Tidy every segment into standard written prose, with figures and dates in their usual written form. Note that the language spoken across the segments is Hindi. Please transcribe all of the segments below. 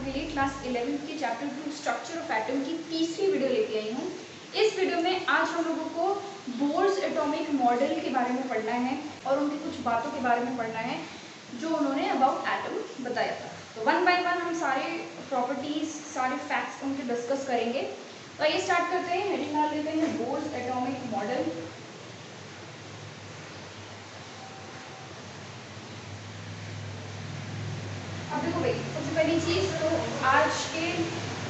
के लिए क्लास 11th के चैप्टर 2 स्ट्रक्चर ऑफ एटम की तीसरी वीडियो लेके आई हूँ। इस वीडियो में आज हम लोगों को बोर्स एटॉमिक मॉडल के बारे में पढ़ना है और उनकी कुछ बातों के बारे में पढ़ना है जो उन्होंने अबाउट एटम बताया था। तो वन बाय वन हम सारे प्रॉपर्टीज, सारे फैक्ट्स उनके डिस्कस करेंगे। तो आइए स्टार्ट करते हैं। हेडिंग डाल लेते हैं बोर्स एटॉमिक मॉडल। अब देखो भाई, सबसे पहली चीज़ तो आज के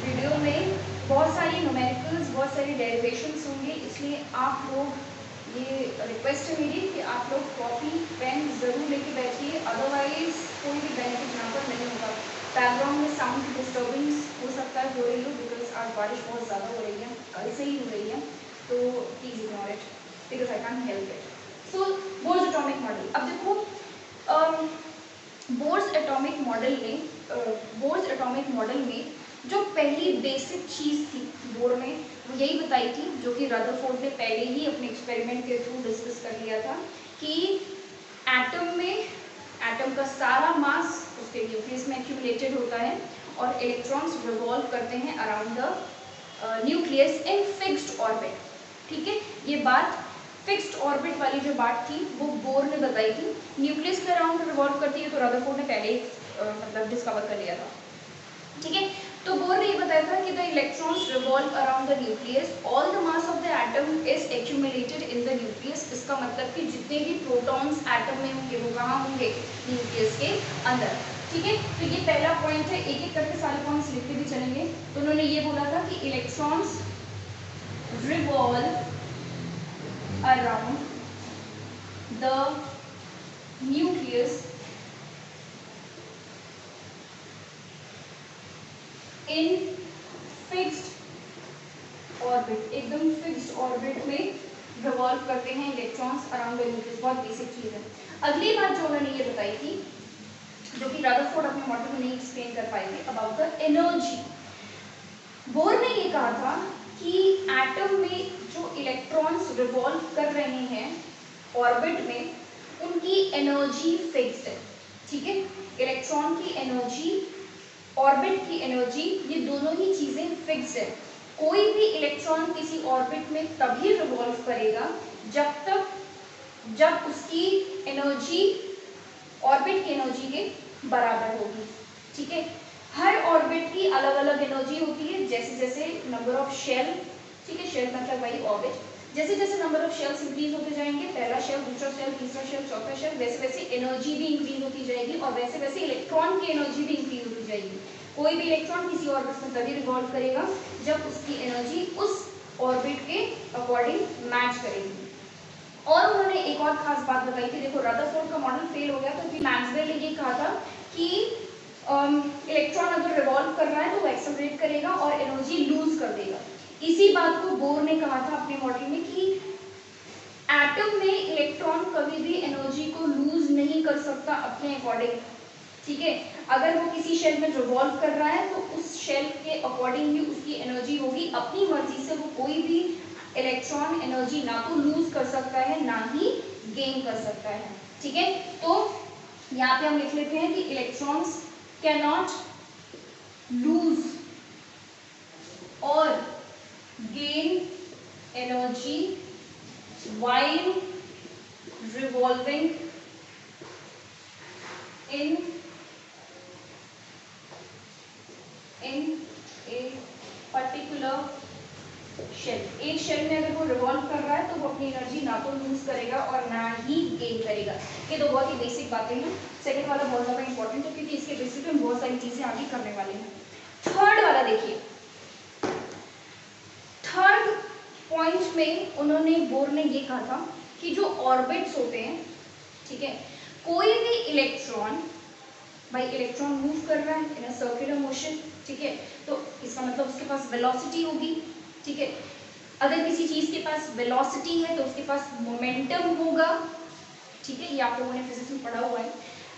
वीडियो में बहुत सारी न्यूमेरिकल्स, बहुत सारी डेरिवेशंस होंगे, इसलिए आप लोग ये रिक्वेस्ट है मेरी कि आप लोग कॉपी पेन ज़रूर लेके बैठिए, अदरवाइज कोई भी बेनिफिट यहाँ पर नहीं होगा। बैकग्राउंड में साउंड की डिस्टर्बेंस हो सकता है हो रही हो, बिकॉज आज बारिश बहुत ज़्यादा हो रही है, कल से ही हो रही है, तो please ignore it because I can help it. So Bohr's atomic model. अब देखो, बोर्स एटॉमिक मॉडल में जो पहली बेसिक चीज़ थी बोर में, वो यही बताई थी, जो कि रदरफोर्ड ने पहले ही अपने एक्सपेरिमेंट के थ्रू डिस्कस कर लिया था, कि एटम का सारा मास उसके न्यूक्लियस में एक्यूमुलेटेड होता है और इलेक्ट्रॉन्स रिवॉल्व करते हैं around the nucleus in fixed orbit. ठीक है, ये बात फिक्स्ड ऑर्बिट वाली जो बात थी वो बोर ने बताई थी। न्यूक्लियस के अराउंड रिवॉल्व करती है तो रदरफोर्ड ने पहले ही मतलब डिस्कवर कर लिया था। ठीक है, तो बोर ने ये बताया था कि the electrons revolve around the nucleus, all the mass of the atom is accumulated in the nucleus. इसका मतलब कि जितने भी प्रोटॉन्स एटम में होंगे वो कहाँ होंगे? न्यूक्लियस के अंदर। ठीक है, तो ये पहला पॉइंट है, एक एक करके सारे पॉइंट्स लिखते भी चलेंगे। तो उन्होंने ये बोला था कि electrons revolve around the nucleus in fixed orbit, एकदम फिक्स्ड ऑर्बिट में रिवॉल्व करते हैं इलेक्ट्रॉन्स अराउंड द न्यूक्लियस। बहुत बेसिक चीज है। अगली बात जो उन्होंने ये बताई थी, जो कि रदरफोर्ड अपने मॉडल में नहीं एक्सप्लेन कर पाएंगे, अबाउट द एनर्जी। बोर ने ये कहा था कि एटम में जो इलेक्ट्रॉन्स रिवॉल्व कर रहे हैं ऑर्बिट में, उनकी एनर्जी फिक्स्ड है। ठीक है, इलेक्ट्रॉन की एनर्जी, ऑर्बिट की एनर्जी, ये दोनों ही चीजें फिक्स्ड है। कोई भी इलेक्ट्रॉन किसी ऑर्बिट में तभी रिवॉल्व करेगा जब उसकी एनर्जी ऑर्बिट की एनर्जी के बराबर होगी। ठीक है, हर ऑर्बिट की अलग अलग एनर्जी होती है, जैसे जैसे नंबर ऑफ शेल, ठीक है, शेल मतलब वही ऑर्बिट, जैसे जैसे नंबर ऑफ शेल्स इंक्रीज होते जाएंगे, पहला शेल, दूसरा शेल, तीसरा शेल, चौथा शेल, वैसे वैसे एनर्जी भी इंक्रीज होती जाएगी और वैसे वैसे इलेक्ट्रॉन की एनर्जी भी इंक्रीज होती जाएगी। कोई भी इलेक्ट्रॉन किसी ऑर्बिट में तभी रिवॉल्व करेगा जब उसकी एनर्जी उस ऑर्बिट के अकॉर्डिंग मैच करेगी। और उन्होंने एक और खास बात बताई थी, देखो रदरफोर्ड का मॉडल फेल हो गया क्योंकि मैक्सवेल ने ये कहा था कि इलेक्ट्रॉन अगर रिवॉल्व कर रहा है तो वो एक्सेलरेट करेगा और एनर्जी लूज कर देगा। इसी बात को बोर ने कहा था अपने मॉडल में कि एटम में इलेक्ट्रॉन कभी भी एनर्जी को लूज नहीं कर सकता अपने अकॉर्डिंग। ठीक है, अगर वो किसी शेल में रिवॉल्व कर रहा है तो उस शेल के अकॉर्डिंग ही उसकी एनर्जी होगी। अपनी मर्जी से वो कोई भी इलेक्ट्रॉन एनर्जी ना तो लूज कर सकता है ना ही गेन कर सकता है। ठीक है, तो यहाँ पे हम लिख लेते हैं कि electrons cannot lose or gain energy while revolving in a particular shell. एक शेल में अगर वो रिवॉल्व कर रहा है तो वो अपनी एनर्जी ना तो लूज करेगा और ना ही गेन करेगा। ये तो बहुत ही बेसिक बातें हैं। सेकंड वाला बहुत ज़्यादा इंपॉर्टेंट है क्योंकि इसके बेसिस पे हम बहुत सारी चीज़ें आगे करने वाले हैं। थर्ड वाला देखिए, थर्ड पॉइंट में उन्होंने, बोर ने ये कहा था कि जो ऑर्बिट्स होते हैं, ठीक है, कोई भी इलेक्ट्रॉन, भाई इलेक्ट्रॉन मूव कर रहा है इन अ सर्कुलर मोशन, ठीक है, तो इसका मतलब उसके पास वेलोसिटी होगी। ठीक है, अगर किसी चीज के पास वेलोसिटी है तो उसके पास मोमेंटम होगा। ठीक है, ये आप लोगों ने फिजिक्स में पढ़ा हुआ है।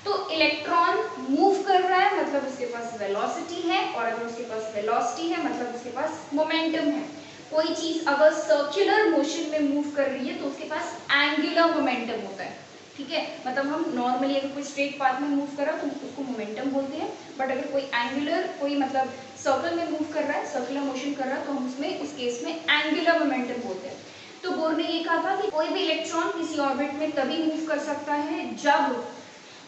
तो इलेक्ट्रॉन मूव कर रहा है मतलब उसके पास वेलोसिटी है, और अगर उसके पास वेलोसिटी है मतलब उसके पास मोमेंटम है। कोई चीज अगर सर्कुलर मोशन में मूव कर रही है तो उसके पास एंगुलर मोमेंटम होता है। ठीक है, मतलब हम नॉर्मली अगर कोई स्ट्रेट पाथ में मूव कर रहा है तो उसको मोमेंटम बोलते हैं, बट अगर कोई एंगुलर कोई मतलब सर्कल में मूव कर रहा है, सर्कुलर मोशन कर रहा है, तो हम उसमें उस केस में एंगुलर मोमेंटम बोलते हैं। तो बोर ने ये कहा था कि कोई भी इलेक्ट्रॉन किसी ऑर्बिट में तभी मूव कर सकता है जब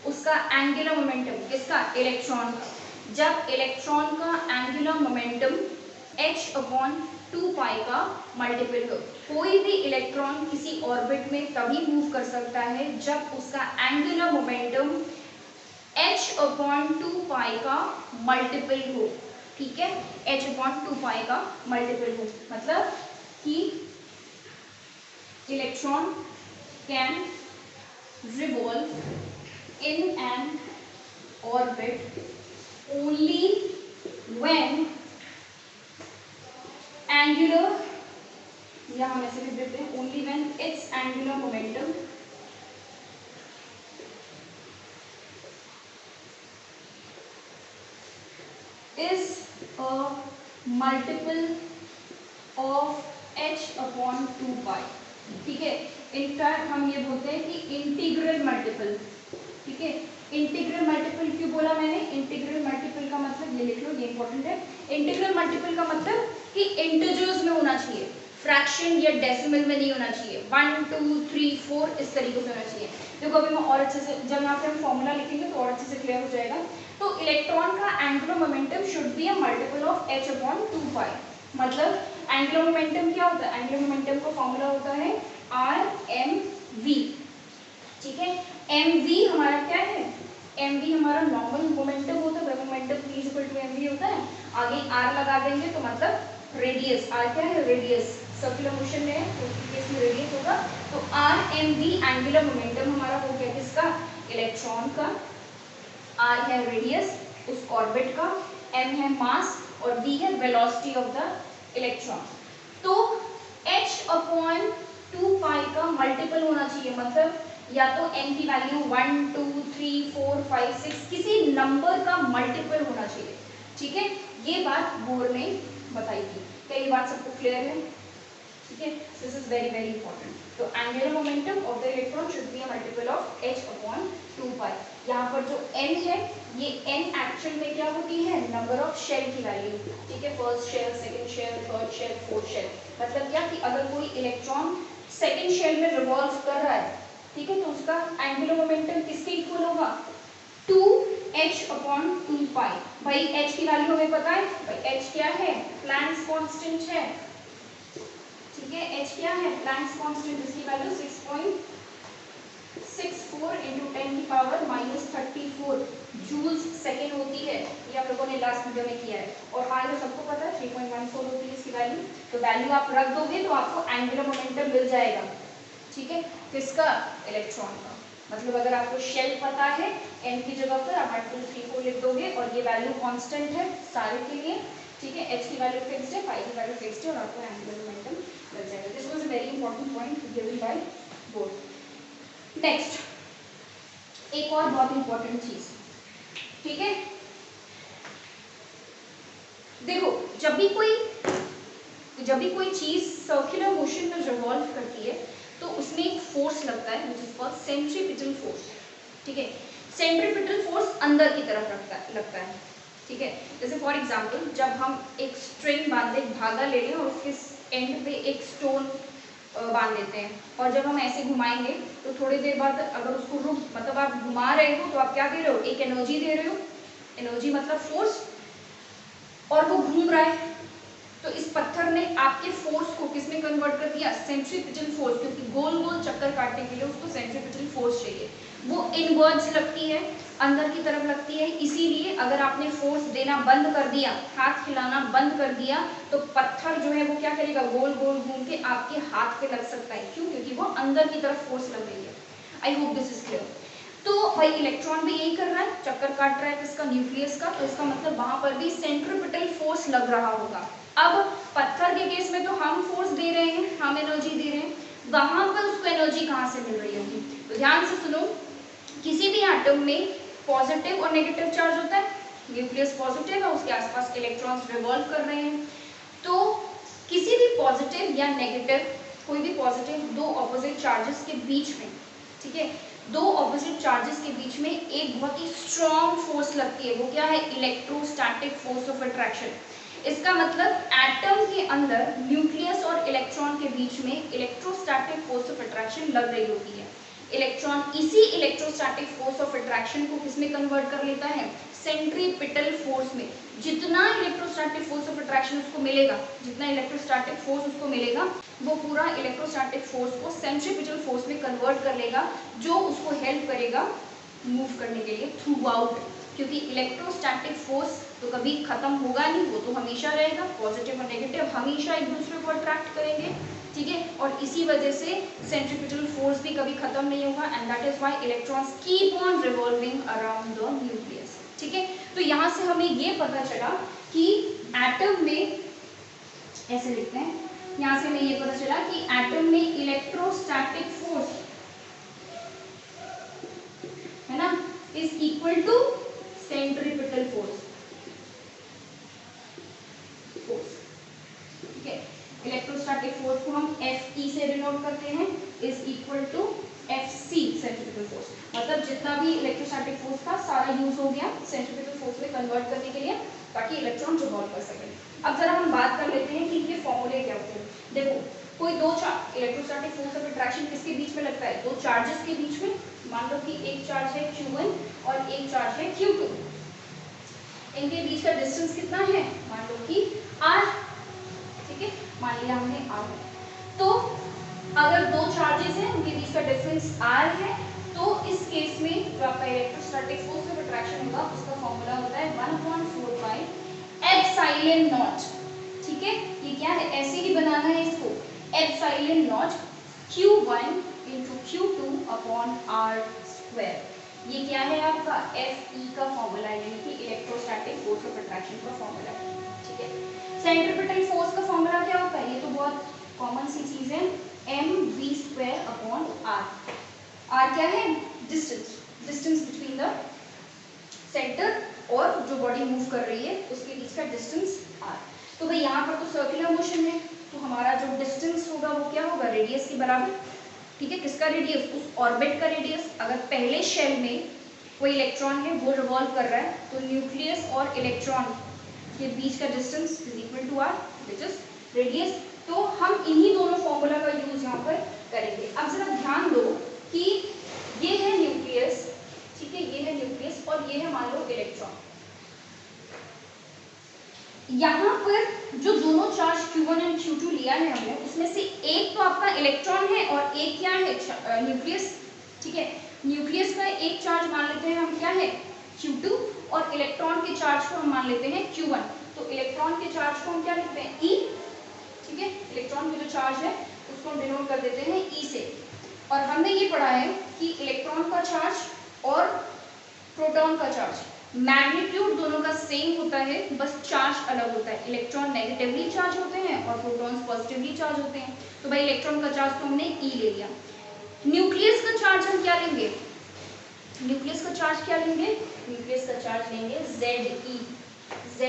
उसका एंगुलर मोमेंटम, किसका, इलेक्ट्रॉन का, जब इलेक्ट्रॉन का एंगुलर मोमेंटम h/2 पाई का मल्टीपल हो। कोई भी इलेक्ट्रॉन किसी ऑर्बिट में तभी मूव कर सकता है जब उसका एंगुलर मोमेंटम h/2 पाई का मल्टीपल हो। ठीक है, h/2 पाई का मल्टीपल हो, मतलब कि electron can revolve in an orbit only when angular, या हम ऐसे लिख देते हैं, only when its angular momentum is a multiple of h/2 पाई। ठीक है, इनका हम ये बोलते हैं कि इंटीग्रल मल्टीपल। ठीक है, इंटीग्रल मल्टीपल क्यों बोला मैंने, इंटीग्रल मल्टीपल का मतलब ये लिख लो, ये इंपॉर्टेंट है। इंटीग्रल मल्टीपल का मतलब कि इंटीजर्स में होना चाहिए, फ्रैक्शन या डेसिमल में नहीं होना चाहिए, 1 2 3 4 इस तरीके से होना चाहिए। देखो अभी मैं और अच्छे से, जब यहाँ पे हम फॉर्मूला लिखेंगे तो और अच्छे से क्लियर हो जाएगा। तो इलेक्ट्रॉन का angular momentum should be a multiple of h/2 पाई। मतलब एंगुलर मोमेंटम क्या होता है, एंगुलर मोमेंटम का फॉर्मूला होता है RmV। ठीक है, mv हमारा क्या है, mv हमारा नॉर्मल मोमेंटम होता है, मोमेंटम p = mv होता है। आगे r लगा देंगे तो मतलब रेडियस, r क्या है, रेडियस, सर्कुलर मोशन में है तो उस केस में रेडियस होगा। तो Rmv एंगुलर मोमेंटम हमारा हो गया किसका, इलेक्ट्रॉन का, r है रेडियस उस ऑर्बिट का, m है मास और v है वेलोसिटी ऑफ द इलेक्ट्रॉन। तो h/2 पाई का मल्टीपल होना चाहिए, मतलब या तो n की वैल्यू 1 2 3 4 5 6 किसी नंबर का मल्टीपल होना चाहिए। ठीक है, ये बात बोर ने बताई थी। क्या ये बात सबको क्लियर है? ठीक है, this is very very important. तो angular momentum of the electron should be a multiple of h/2 pi. यहाँ पर जो n है, ये n एक्चुअल में क्या होती है, नंबर ऑफ शेल की वैल्यू। ठीक है, first shell, second shell, third shell, fourth shell. मतलब क्या कि अगर कोई इलेक्ट्रॉन सेकंड शेल में रिवॉल्व कर रहा है, ठीक है, तो उसका एंगुलर मोमेंटम किसके इक्वल होगा, 2h/2 पाई। भाई h की वैल्यू हमें पता है, भाई h क्या है, प्लैंक्स कांस्टेंट है। ठीक है, h क्या है, प्लैंक्स कांस्टेंट, इसकी वैल्यू 6.64 × 10⁻34 जूल्स सेकेंड होती है। ये आप लोगों ने लास्ट वीडियो में किया है। और हाँ, ये सबको पता है 3.14 होती है इसकी वैल्यू। तो वैल्यू आप रख दोगे तो आपको एंगुलर मोमेंटम मिल जाएगा। ठीक है, किसका, इलेक्ट्रॉन का। मतलब अगर आपको शेल पता है, n की जगह पर आप 1 2 3 4 लिख दोगे और ये वैल्यू कांस्टेंट है सारे के लिए। ठीक है, h की वैल्यू फिक्स्ड है, पाई की वैल्यू फिक्स्ड है और आपको एंगुलर मोमेंटम मिल जाएगा। This was a very important point given by bore. Next, एक और बहुत इंपॉर्टेंट चीज। ठीक है, देखो जब भी कोई चीज सर्कुलर मोशन में रिवॉल्व करती है तो उसमें एक फोर्स लगता है which is called centripetal force. ठीक है, सेंट्रीपिटल फोर्स अंदर की तरफ लगता है। ठीक है, जैसे फॉर एग्जांपल जब हम एक स्ट्रिंग बांधे, एक धागा ले लें और उसके एंड पे एक स्टोन बांध देते हैं और जब हम ऐसे घुमाएंगे तो थोड़ी देर बाद अगर उसको रुक, मतलब आप घुमा रहे हो तो आप क्या दे रहे हो, एक एनर्जी दे रहे हो। एनर्जी मतलब फोर्स, और वो घूम रहा है। तो इस पत्थर ने आपके फोर्स को किस में कन्वर्ट कर दिया, सेंट्रीपिटल फोर्स, क्योंकि गोल गोल चक्कर काटने के लिए उसको सेंट्रीपिटल फोर्स चाहिए। वो इनवर्ड्स लगती है, अंदर की तरफ लगती है। इसीलिए अगर आपने फोर्स देना बंद कर दिया, हाथ हिलाना बंद कर दिया, तो पत्थर जो है वो क्या करेगा, गोल गोल घूम के आपके हाथ पे लग सकता है। क्यों, क्योंकि वो अंदर की तरफ फोर्स लग रही है। I hope this is clear. तो भाई इलेक्ट्रॉन भी यही कर रहा है, चक्कर काट रहा है किसका, न्यूक्लियस का। तो इसका मतलब वहां पर भी सेंट्रीपिटल फोर्स लग रहा होगा। अब पत्थर के केस में तो हम फोर्स दे रहे हैं, हम एनर्जी दे रहे हैं, वहां पर उसको एनर्जी कहाँ से मिल रही होगी। तो ध्यान से सुनो, किसी भी एटम में पॉजिटिव और नेगेटिव चार्ज होता है। न्यूक्लियस पॉजिटिव है, उसके आसपास इलेक्ट्रॉन्स रिवॉल्व कर रहे हैं। तो किसी भी पॉजिटिव या नेगेटिव, कोई भी पॉजिटिव दो ऑपोजिट चार्जेस के बीच में, ठीक है, दो ऑपोजिट चार्जेस के बीच में एक बहुत ही स्ट्रॉन्ग फोर्स लगती है, वो क्या है, इलेक्ट्रोस्टैटिक फोर्स ऑफ अट्रैक्शन। इसका मतलब एटम के अंदर न्यूक्लियस और इलेक्ट्रॉन के बीच में इलेक्ट्रोस्टैटिक फोर्स ऑफ अट्रैक्शन लग रही होती है। इलेक्ट्रॉन इसी इलेक्ट्रोस्टैटिक फोर्स ऑफ अट्रैक्शन को किसमें कन्वर्ट कर लेता है, सेंट्रीपिटल फोर्स में। जितना इलेक्ट्रोस्टैटिक फोर्स ऑफ अट्रैक्शन उसको मिलेगा, जितना इलेक्ट्रोस्टैटिक फोर्स उसको मिलेगा, वो पूरा इलेक्ट्रोस्टैटिक फोर्स को सेंट्रीपिटल फोर्स में कन्वर्ट कर लेगा, जो उसको हेल्प करेगा मूव करने के लिए थ्रू आउट। क्योंकि इलेक्ट्रोस्टैटिक फोर्स तो कभी खत्म होगा नहीं, वो तो हमेशा रहेगा, पॉजिटिव और नेगेटिव हमेशा एक दूसरे को अट्रैक्ट करेंगे, ठीक है। और इसी वजह से सेंट्रीपिटल फोर्स भी कभी खत्म नहीं होगा, and that is why electrons keep on revolving around the nucleus, ठीक है। तो यहाँ से हमें ये पता चला कि एटम में, ऐसे लिखते हैं, यहाँ से हमें ये पता चला कि एटम में इलेक्ट्रोस्टैटिक फोर्स है ना is equal to centripetal force, ठीक है। इलेक्ट्रोस्टैटिक फोर्स को हम Fe से डिनोट करते हैं, is equal to Fc centripetal force. मतलब जितना भी इलेक्ट्रोस्टैटिक फोर्स था सारा यूज हो गया सेंट्रीपिटल फोर्स में कन्वर्ट करने के लिए, ताकि इलेक्ट्रॉन रिवॉल्व कर सके। अब जरा हम बात कर लेते हैं कि इनके फॉर्मूले क्या होते हैं। देखो, कोई दो इलेक्ट्रोस्टैटिक फोर्स ऑफ अट्रैक्शन किसके बीच में लगता है, दो चार्जेस के बीच में। मान लो कि एक चार्ज है Q1 और एक चार्ज है Q2। इनके बीच का डिस्टेंस कितना है, मान लो कि R, ठीक है, मान लिया हमने R। तो अगर दो चार्जेस हैं उनके बीच का डिफरेंस R है, तो इस केस में जो आपका इलेक्ट्रोस्टैटिक फोर्स ऑफ अट्रैक्शन होगा उसका फॉर्मूला होता है 1/4 पाई एप्सिलॉन नॉट, ठीक है। ये क्या है, ऐसे ही बनाना है इसको, epsilon not Q1 into Q2 upon R²। ये क्या है आपका Fe का फॉर्मूला, यानी कि इलेक्ट्रोस्टैटिक फोर्स ऑफ अट्रैक्शन का फॉर्मूला, ठीक है। सेंट्रीपिटल फोर्स का फॉर्मूला क्या होता है, ये तो बहुत कॉमन सी चीज है, mv² अपॉन r। r क्या है, distance, distance between the centre और जो बॉडी मूव कर रही है उसके बीच का डिस्टेंस r। तो भाई यहाँ पर तो सर्कुलर मोशन है, तो हमारा जो डिस्टेंस होगा वो क्या होगा, रेडियस के बराबर, ठीक है। किसका रेडियस, उस ऑर्बिट का रेडियस। अगर पहले शेल में कोई इलेक्ट्रॉन है वो रिवॉल्व कर रहा है, तो न्यूक्लियस और इलेक्ट्रॉन के बीच का distance is equal to r, which is radius. तो हम इन्हीं दोनों फॉर्मूला का यूज यहाँ पर करेंगे। अब जरा ध्यान दो कि ये है न्यूक्लियस, ठीक है, ये है न्यूक्लियस और ये है मान लो इलेक्ट्रॉन। यहाँ पर जो दोनों चार्ज Q1 और Q2 लिया है हमने, उसमें से एक तो आपका इलेक्ट्रॉन है और एक क्या है, न्यूक्लियस, ठीक है। न्यूक्लियस का एक चार्ज मान लेते हैं हम क्या है, Q2, और इलेक्ट्रॉन के चार्ज को हम मान लेते हैं Q1। तो इलेक्ट्रॉन के चार्ज को हम क्या लिखते हैं, E, ठीक है। इलेक्ट्रॉन का जो चार्ज है उसको हम डिनोट कर देते हैं E से। और हमने ये पढ़ा है कि इलेक्ट्रॉन का चार्ज और प्रोटॉन का चार्ज मैग्नीट्यूड दोनों का सेम होता है, बस चार्ज अलग होता है। इलेक्ट्रॉन नेगेटिवली चार्ज होते हैं और प्रोटॉन्स पॉजिटिवली चार्ज होते हैं। तो भाई इलेक्ट्रॉन का चार्ज तो हमने E ले लिया। न्यूक्लियस का चार्ज हम क्या लेंगे, न्यूक्लियस का चार्ज क्या लेंगे, न्यूक्लियस का चार्ज लेंगे Ze। Ze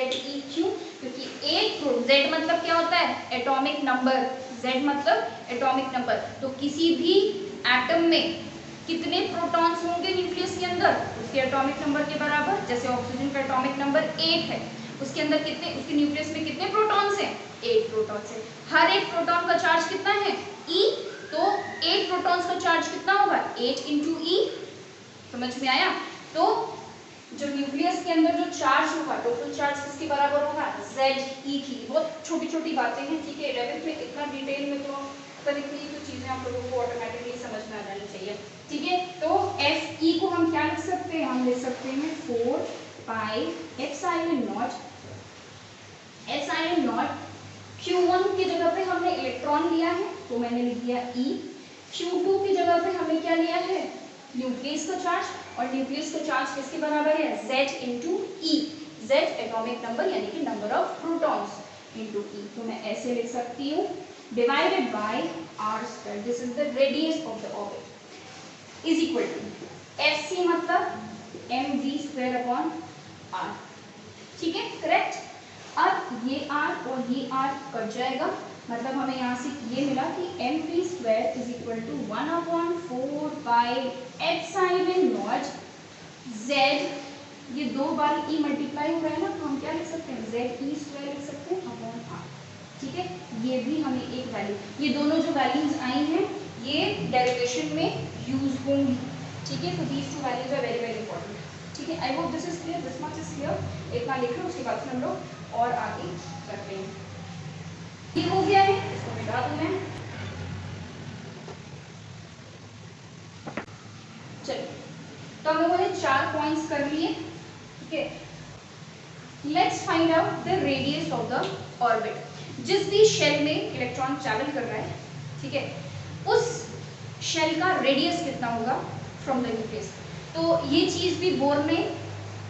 क्यों, क्योंकि एक Z मतलब क्या होता है, एटॉमिक नंबर, Z मतलब एटॉमिक नंबर। तो किसी भी एटम में कितने प्रोटॉन्स होंगे न्यूक्लियस के अंदर, उसके एटॉमिक नंबर के बराबर। जैसे ऑक्सीजन का एटॉमिक नंबर 8 है, उसके अंदर कितने, उसके न्यूक्लियस में कितने प्रोटॉन्स हैं, 8 प्रोटॉन्स हैं। हर एक प्रोटॉन का चार्ज कितना है, E, तो 8 प्रोटॉन्स का चार्ज कितना होगा, 8 × E। समझ में आया। तो जो न्यूक्लियस के अंदर जो चार्ज होगा, टोटल चार्ज किसके बराबर होगा, Ze की। बहुत छोटी छोटी बातें हैं, ठीक है। 11th में इतना डिटेल में तो इतनी तो चीजें आप लोगों को ऑटोमेटिकली समझ में आ जानी चाहिए, ठीक है। तो Fe को हम क्या लिख सकते हैं, हम लिख सकते हैं 4 पाई एप्सिलॉन नॉट Q1 की जगह पे हमने इलेक्ट्रॉन लिया है तो मैंने लिख दिया E। Q2 की जगह पे हमने क्या लिया है, न्यूक्लियस का चार्ज, और न्यूक्लियस का चार्ज किसके बराबर है, Z × E। Z atomic number यानी कि नंबर ऑफ प्रोटॉन्स × E। तो मैं ऐसे लिख सकती हूँ divided by r², this is the radius of the orbit, is equal to Fc मतलब mv² अपॉन r, ठीक है, करेक्ट। अब ये r और ये r कट जाएगा, मतलब हमें यहाँ से ये मिला कि mv square is equal to 1/4 pi epsilon naught z, ये 2 बार e मल्टीप्लाई हो रहा है ना, तो हम क्या लिख सकते हैं z e स्क्वायर लिख सकते हैं अपॉन r। ठीक है, ये भी हमें एक वैल्यू, ये दोनों जो वैल्यूज आई हैं ये डेरिवेशन में यूज होंगी। ठीक है, तो these two values are very very important. ठीक है, I hope this is clear, this much is clear. इतना लिख लो, उसके बाद फिर हम लोग और आगे करते हैं। ये हो गया है, इसको मिटा दूं मैं। चलिए, तो हम लोगों ने 4 पॉइंट्स कर लिए। ठीक है, let's find out the radius of the orbit. जिस भी शेल में इलेक्ट्रॉन ट्रैवल कर रहा है, ठीक है, उस शेल का रेडियस कितना होगा फ्रॉम द न्यूक्लियस। तो ये चीज भी बोर ने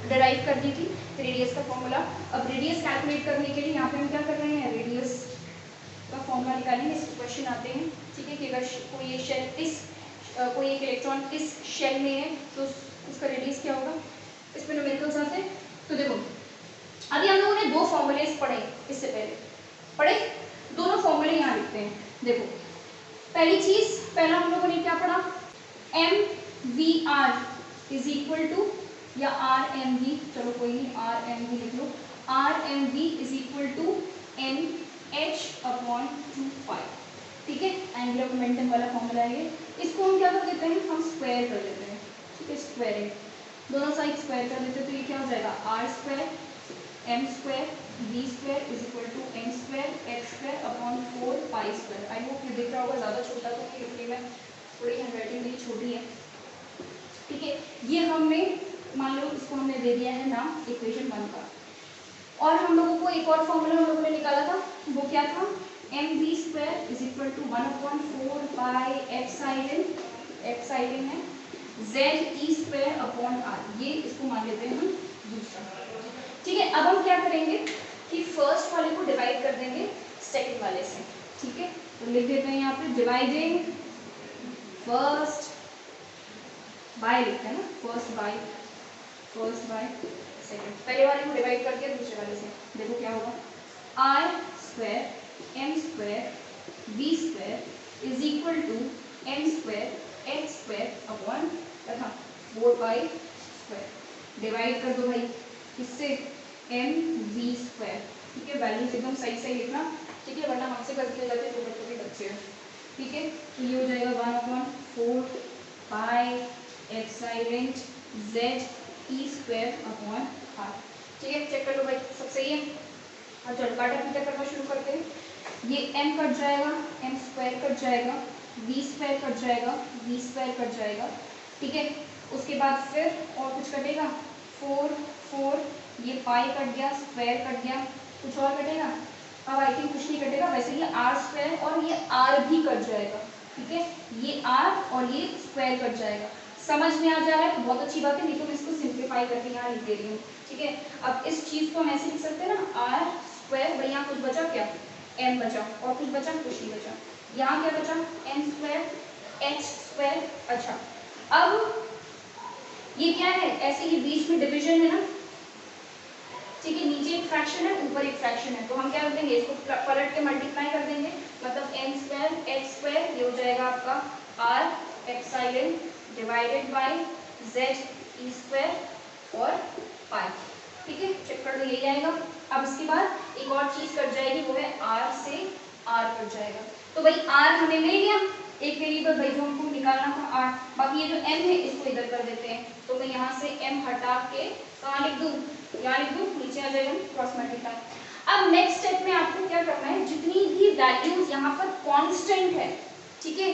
डिराइव कर दी थी, रेडियस का फॉर्मूला। अब रेडियस कैलकुलेट करने के लिए यहाँ पे हम क्या कर रहे हैं, रेडियस का फॉर्मूला निकालेंगे। इस क्वेश्चन आते हैं। ठीक है, कि अगर कोई शेल इस कोई एक इलेक्ट्रॉन इस शेल में है तो उसका रेडियस क्या होगा, इस पर न्यूमेरिकल्स आते हैं। तो देखो, अभी हम लोगों ने 2 फॉर्मूलेस पढ़े, इससे पहले पढ़े, दोनों फॉर्मूले यहाँ लिखते हैं। देखो, पहली चीज, पहला हम लोगों ने क्या पढ़ा, mvr इज इक्वल टू, या rmv, चलो कोई नहीं, rmv लिख लो, rmv is equal to mh/2π। ठीक है, एंगुलर मोमेंटम वाला फॉर्मूला है ये। इसको हम क्या कर देते हैं, हम स्क्वायर कर देते हैं। ठीक है, स्क्वायरिंग, दोनों साइड स्क्वायर कर देते हैं, तो ये क्या हो जाएगा, r square m square v square is equal to n square x square upon 4 pi square. I hope ये दिख रहा होगा, ज़्यादा छोटा तो नहीं लिखने में, थोड़ी हैंडराइटिंग मेरी छोटी है। ठीक है, ये हमने, मान लो इसको हमने दे दिया है नाम इक्वेशन 1 का। और हम लोगों को एक और फॉर्मूला हम लोगों ने निकाला था, वो क्या था, mv square is equal to 1/4 pi epsilon है z e square upon r। ये इसको मान लेते हैं हम दूसरा। ठीक है, अब हम क्या करेंगे कि फर्स्ट वाले को डिवाइड कर देंगे सेकंड वाले से। ठीक है, तो लिख देते हैं यहाँ पे डिवाइडिंग फर्स्ट बाय, लिखते हैं ना, फर्स्ट बाय सेकंड। पहले वाले को डिवाइड कर दिया दूसरे वाले से। देखो क्या होगा, r square m square v square is equal to m square x square upon तथा 4 पाई स्क्वायर। डिवाइड कर दो भाई किससे, mv स्क्वायर। ठीक है, वैल्यूज एकदम सही सही लिखना। ठीक है, वरना हमसे गलती हो जाती है, तो बच्चों के बच्चे हैं। ठीक है, तो ये हो जाएगा 1/4 pi epsilon z e square upon r। ठीक है, चेक कर लो भाई, सब सही है। और चलो काटा पीटा करना शुरू करते हैं। ये m कट जाएगा, m स्क्वायर कट जाएगा, v स्क्वायर कट जाएगा, v स्क्वायर कट जाएगा। ठीक है, उसके बाद फिर और कुछ कटेगा, 4 ये पाई कट गया, स्क्वायर कट गया, कुछ और कटेगा, अब आई थिंक कुछ नहीं कटेगा। वैसे ये r स्क्वायर और ये r भी कट जाएगा। ठीक है, ये r और ये स्क्वायर कट जाएगा। समझ में आ जा रहा है तो बहुत अच्छी बात है, नहीं तो मैं इसको सिंप्लीफाई करके यहाँ लिख दे रही हूँ। ठीक है, अब इस चीज को हम ऐसे लिख सकते हैं ना, r स्क्वायर, भाई यहाँ कुछ बचा क्या, m बचा, और कुछ बचा, कुछ नहीं बचा। यहाँ क्या बचा, n स्क्वायर h स्क्वायर। अच्छा, अब ये क्या है, ऐसे ही बीच में डिवीजन है ना। ठीक है, नीचे एक फ्रैक्शन है, ऊपर एक फ्रैक्शन है, तो हम क्या कर देंगे, इसको पलट के मल्टीप्लाई कर देंगे, मतलब n स्क्वायर h स्क्वायर, ये हो जाएगा आपका r epsilon divided bye z e square और पाई। ठीक है, चेक कर लो, यही आएगा। अब इसके बाद एक और चीज कट जाएगी, वो है r से r कट जाएगा। तो भाई r हमें मिल गया, एक वेरिएबल भाई जो हमको निकालना था r। बाकी ये जो m है इसको इधर कर देते हैं, तो मैं यहाँ से m हटा के कहाँ लिख दूँ, यहाँ लिख दूँ, नीचे आ जाएगा क्रॉस मल्टीप्लाई। अब नेक्स्ट स्टेप में आपको क्या करना है, जितनी भी वैल्यूज यहाँ पर कांस्टेंट है, ठीक है,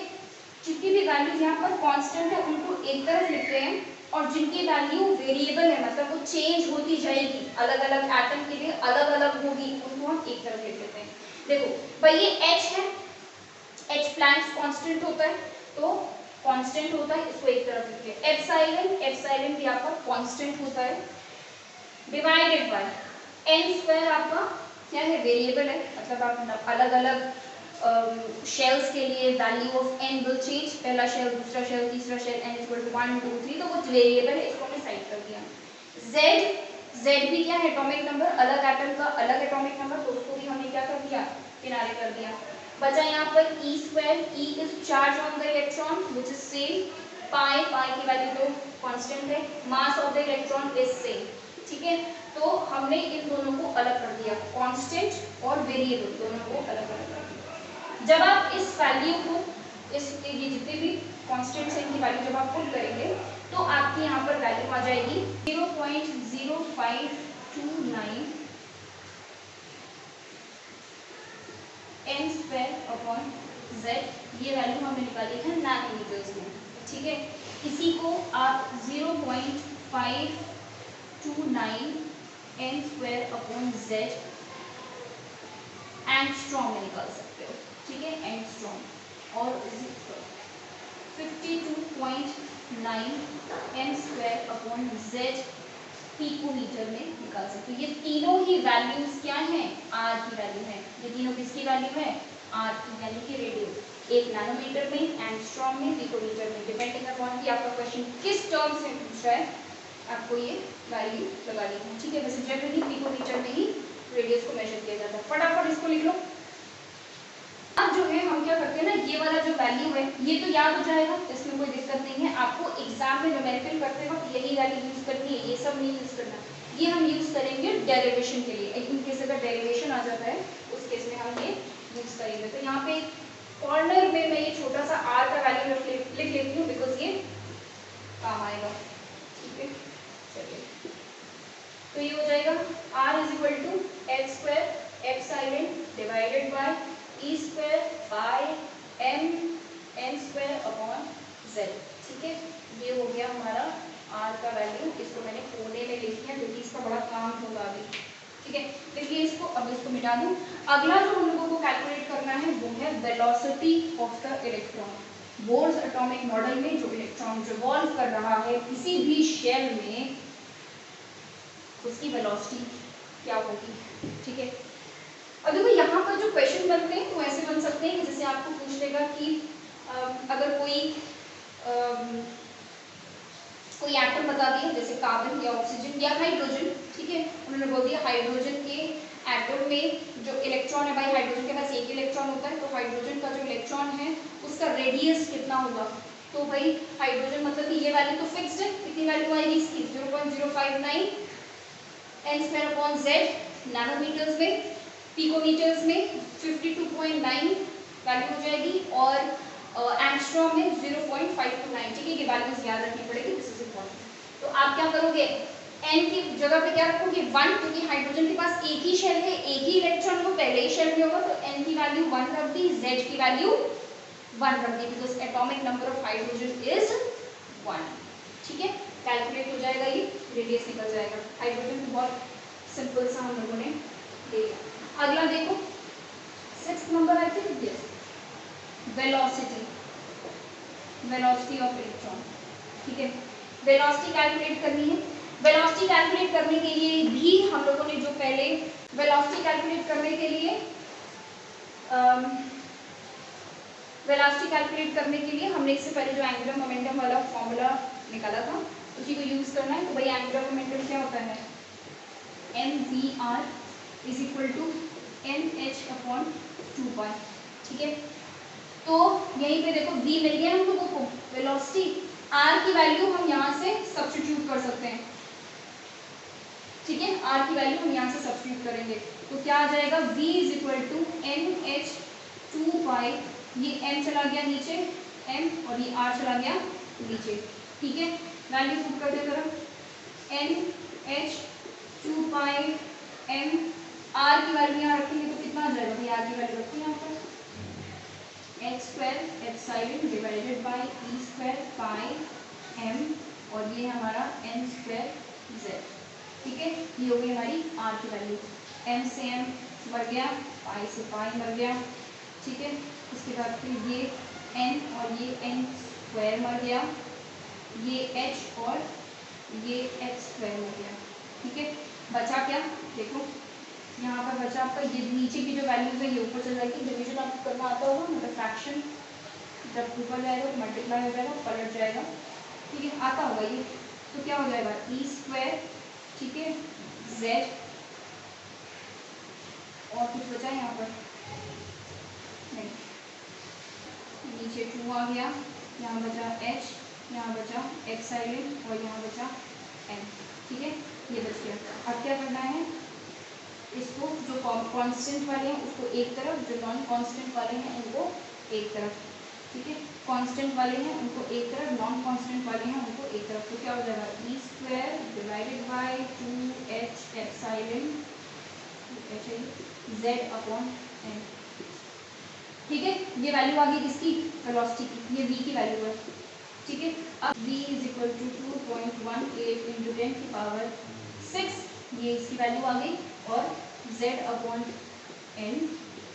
जितनी भी वैल्यूज यहाँ पर कांस्टेंट है उनको एक तरफ लिखते हैं, और जिनकी वैल्यू वेरिएबल है, मतलब वो चेंज होती जाएगी, अलग अलग एटम के लिए अलग अलग होगी, उनको हम एक तरफ लिख देते हैं। देखो भाई ये h है, h प्लैंक्स कांस्टेंट होता है, तो कांस्टेंट होता है, इसको एक तरफ लिखिए। एप्सिलॉन भी आपका कांस्टेंट होता है, डिवाइडेड बाय n स्क्वायर आपका क्या है, वेरिएबल है, मतलब आप अलग अलग शेल्स के लिए value of n will change, पहला शेल, दूसरा शेल, तीसरा शेल, n इक्वल टू 1 2 3, तो वो वेरिएबल है, इसको हमने साइड कर दिया। z भी क्या है, एटॉमिक नंबर, अलग एटम का अलग एटॉमिक नंबर, तो उसको भी हमने क्या कर दिया, किनारे कर दिया। बचा यहाँ पर e square, e is charge on the electron which is same, pi की वैल्यू तो कांस्टेंट है, mass of the electron is same. ठीक है, तो हमने इन दोनों को अलग कर दिया, कांस्टेंट और वेरिएबल दोनों को अलग अलग कर दिया। जब आप इस वैल्यू को, इस ये जितने भी कांस्टेंट्स हैं इनकी वैल्यू जब आप पुट करेंगे तो आपकी यहाँ पर वैल्यू आ जाएगी 0.0529 n स्क्वायर अपॉन z। ये वैल्यू हमने निकाली है नैनोमीटर्स में। ठीक है, इसी को आप 0.529 n square upon z angstrom में निकाल सकते हो। ठीक है, एंगस्ट्रॉम, और 52.9 n square upon z picometre में निकाल सकते हो। ये तीनों ही वैल्यूज क्या हैं, r की वैल्यू है। ये तीनों किसकी वैल्यू है, r की, यानी कि रेडियो, एक नैनोमीटर में, एंगस्ट्रॉम में, पिकोमीटर में, डिपेंडिंग अपॉन कि आपका क्वेश्चन किस टर्म से पूछ रहा है, आपको ये वैल्यू लगानी है। ठीक है, वैसे जनरली पिकोमीटर में ही रेडियस को मेजर किया जाता है। फटाफट इसको लिख लो। अब जो है हम क्या करते हैं ना, ये वाला जो वैल्यू है ये तो याद हो जाएगा, इसमें कोई दिक्कत नहीं है। आपको एग्जाम में न्यूमेरिकल करते वक्त यही वैल्यू यूज करनी है, ये सब नहीं यूज करना। ये हम यूज करेंगे डेरिवेशन के लिए, इन केस अगर डेरिवेशन आ जाता है उस केस में हम ये यूज करेंगे। तो यहाँ पे कॉर्नर में मैं ये छोटा सा r का वैल्यू लिख लेती हूँ, बिकॉज ये काम आएगा। ठीक है, चलिए, तो ये हो जाएगा r is equal to h square epsilon divided by e square by m n square upon z। ठीक है, ये हो गया हमारा r का वैल्यू। इसको मैंने कोने में लिख दिया क्योंकि इसका बड़ा काम होगा अभी। ठीक है, देखिए इसको, अब इसको मिटा दूं। अगला जो हम लोगों को कैलकुलेट करना है वो है velocity of the electron. Bohr's atomic model में जो इलेक्ट्रॉन रिवॉल्व कर रहा है किसी भी शेल में, उसकी वेलोसिटी क्या होगी। ठीक है, अब देखो यहाँ पर जो क्वेश्चन बनते हैं वो ऐसे बन सकते हैं कि जैसे आपको पूछ लेगा कि अगर कोई एटम बता दिया, जैसे कार्बन या ऑक्सीजन या हाइड्रोजन। ठीक है, उन्होंने बोल दिया हाइड्रोजन के एटम में जो इलेक्ट्रॉन है, भाई हाइड्रोजन के पास एक इलेक्ट्रॉन होता है, तो हाइड्रोजन का जो इलेक्ट्रॉन है उसका रेडियस कितना होगा। तो भाई हाइड्रोजन मतलब कि ये वैल्यू तो फिक्स्ड है, कितनी वैल्यू आएगी इसकी 0.059 n square upon z nanometres में, पिकोमीटर्स में 52.9 वैल्यू हो जाएगी, और एंगस्ट्रॉम में 0.529। ठीक है, ये वैल्यूज याद रखनी पड़ेगी, दिस इज इंपॉर्टेंट। तो आप क्या करोगे, n की जगह पे क्या रखोगे 1, क्योंकि हाइड्रोजन के पास एक ही शेल है, एक ही इलेक्ट्रॉन वो पहले ही शेल में होगा, तो n की वैल्यू 1 रख दी, z की वैल्यू 1 रख दी, because atomic number of hydrogen is 1। ठीक है, कैलकुलेट हो जाएगा, ये रेडियस निकल जाएगा। हाइड्रोजन को बहुत सिंपल सा हम लोगों ने ले लिया। अगला देखो 6th number I think, yes, velocity, velocity of electron. ठीक है, वेलोसिटी कैलकुलेट करनी है। वेलोसिटी कैलकुलेट करने के लिए भी हम लोगों ने जो पहले वेलोसिटी कैलकुलेट करने के लिए हमने इससे पहले जो एंगुलर मोमेंटम वाला फॉर्मूला निकाला था उसी को यूज करना है। तो भाई एंगुलर मोमेंटम क्या होता है, mvr is equal to nh/2π। ठीक है, तो यहीं पे देखो v मिल गया हम लोगों को वेलोसिटी, r की वैल्यू हम यहाँ से सब्स्टिट्यूट कर सकते हैं। ठीक है, r की वैल्यू हम यहाँ से सब्स्टिट्यूट करेंगे तो क्या आ जाएगा, v is equal to nh/2π, ये m चला गया नीचे m और ये r चला गया नीचे। ठीक है, वैल्यू पुट कर दे तरफ nh/2π m, r की वैल्यू यहाँ रखेंगे तो कितना आ जाएगा भाई, r की वैल्यू रखो यहाँ पर h square epsilon divided bye e square pi m, और ये हमारा n स्क्वायर z। ठीक है, ये हो गई हमारी r की वैल्यू। m से m मर गया, पाई से पाई मर गया। ठीक है, उसके बाद फिर ये n और ये n स्क्वायर मर गया, ये h और ये h स्क्वायर हो गया। ठीक है, बचा क्या, देखो यहाँ पर बचा आपका ये नीचे की जो वैल्यूज है ये ऊपर चल जाएगी। डिवीजन आपको करना आता होगा, मतलब फ्रैक्शन जब ऊपर जाएगा तो मल्टीप्लाई हो जाएगा, पलट जाएगा। ठीक है, आता होगा ये, तो क्या हो जाएगा ई स्क्वायर, ठीक है, z, और कुछ बचा है यहाँ पर नहीं, आ गया, यहाँ बचा H, यहाँ बचा एप्सिलॉन और यहाँ बचा n। ठीक है, ये बच गया। अब क्या करना है, इसको जो कांस्टेंट वाले हैं उसको एक तरफ, जो नॉन कांस्टेंट वाले हैं उनको एक तरफ। ठीक है, कांस्टेंट वाले हैं उनको एक तरफ, नॉन कांस्टेंट वाले हैं उनको एक तरफ। तो क्या हो जाएगा, e square divided by 2h epsilon z upon n। ठीक है, ये वैल्यू आ गई किसकी, वेलोसिटी की, ये v की वैल्यू है। ठीक है, अब v is equal to 2.18 into 10 की पावर 6, ये इसकी वैल्यू आ गई, और z अपॉन n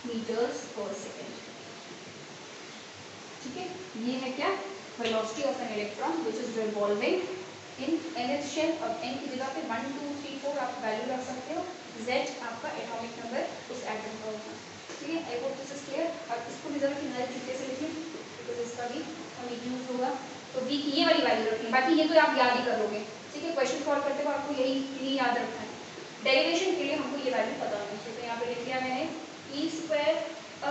मीटर्स पर सेकेंड। ठीक है, ये है क्या, velocity of an electron which is revolving in nth shell. अब n की जगह पे 1 2 3 4 आप वैल्यू रख सकते हो, z आपका एटॉमिक नंबर उस एटम का होगा। ठीक है, I hope this is clear. और इसको भी जरा किनारे चुके से लिखिए, बिकॉज इसका भी हमें यूज होगा। तो v की ये वाली वैल्यू रखनी है, बाकी ये तो आप याद ही कर लोगे। ठीक है, क्वेश्चन सॉल्व करते हुए आपको यही याद रखना है। डेरिवेशन के लिए हमको ये वैल्यू पता होनी चाहिए। तो यहाँ पे लिख दिया मैंने e square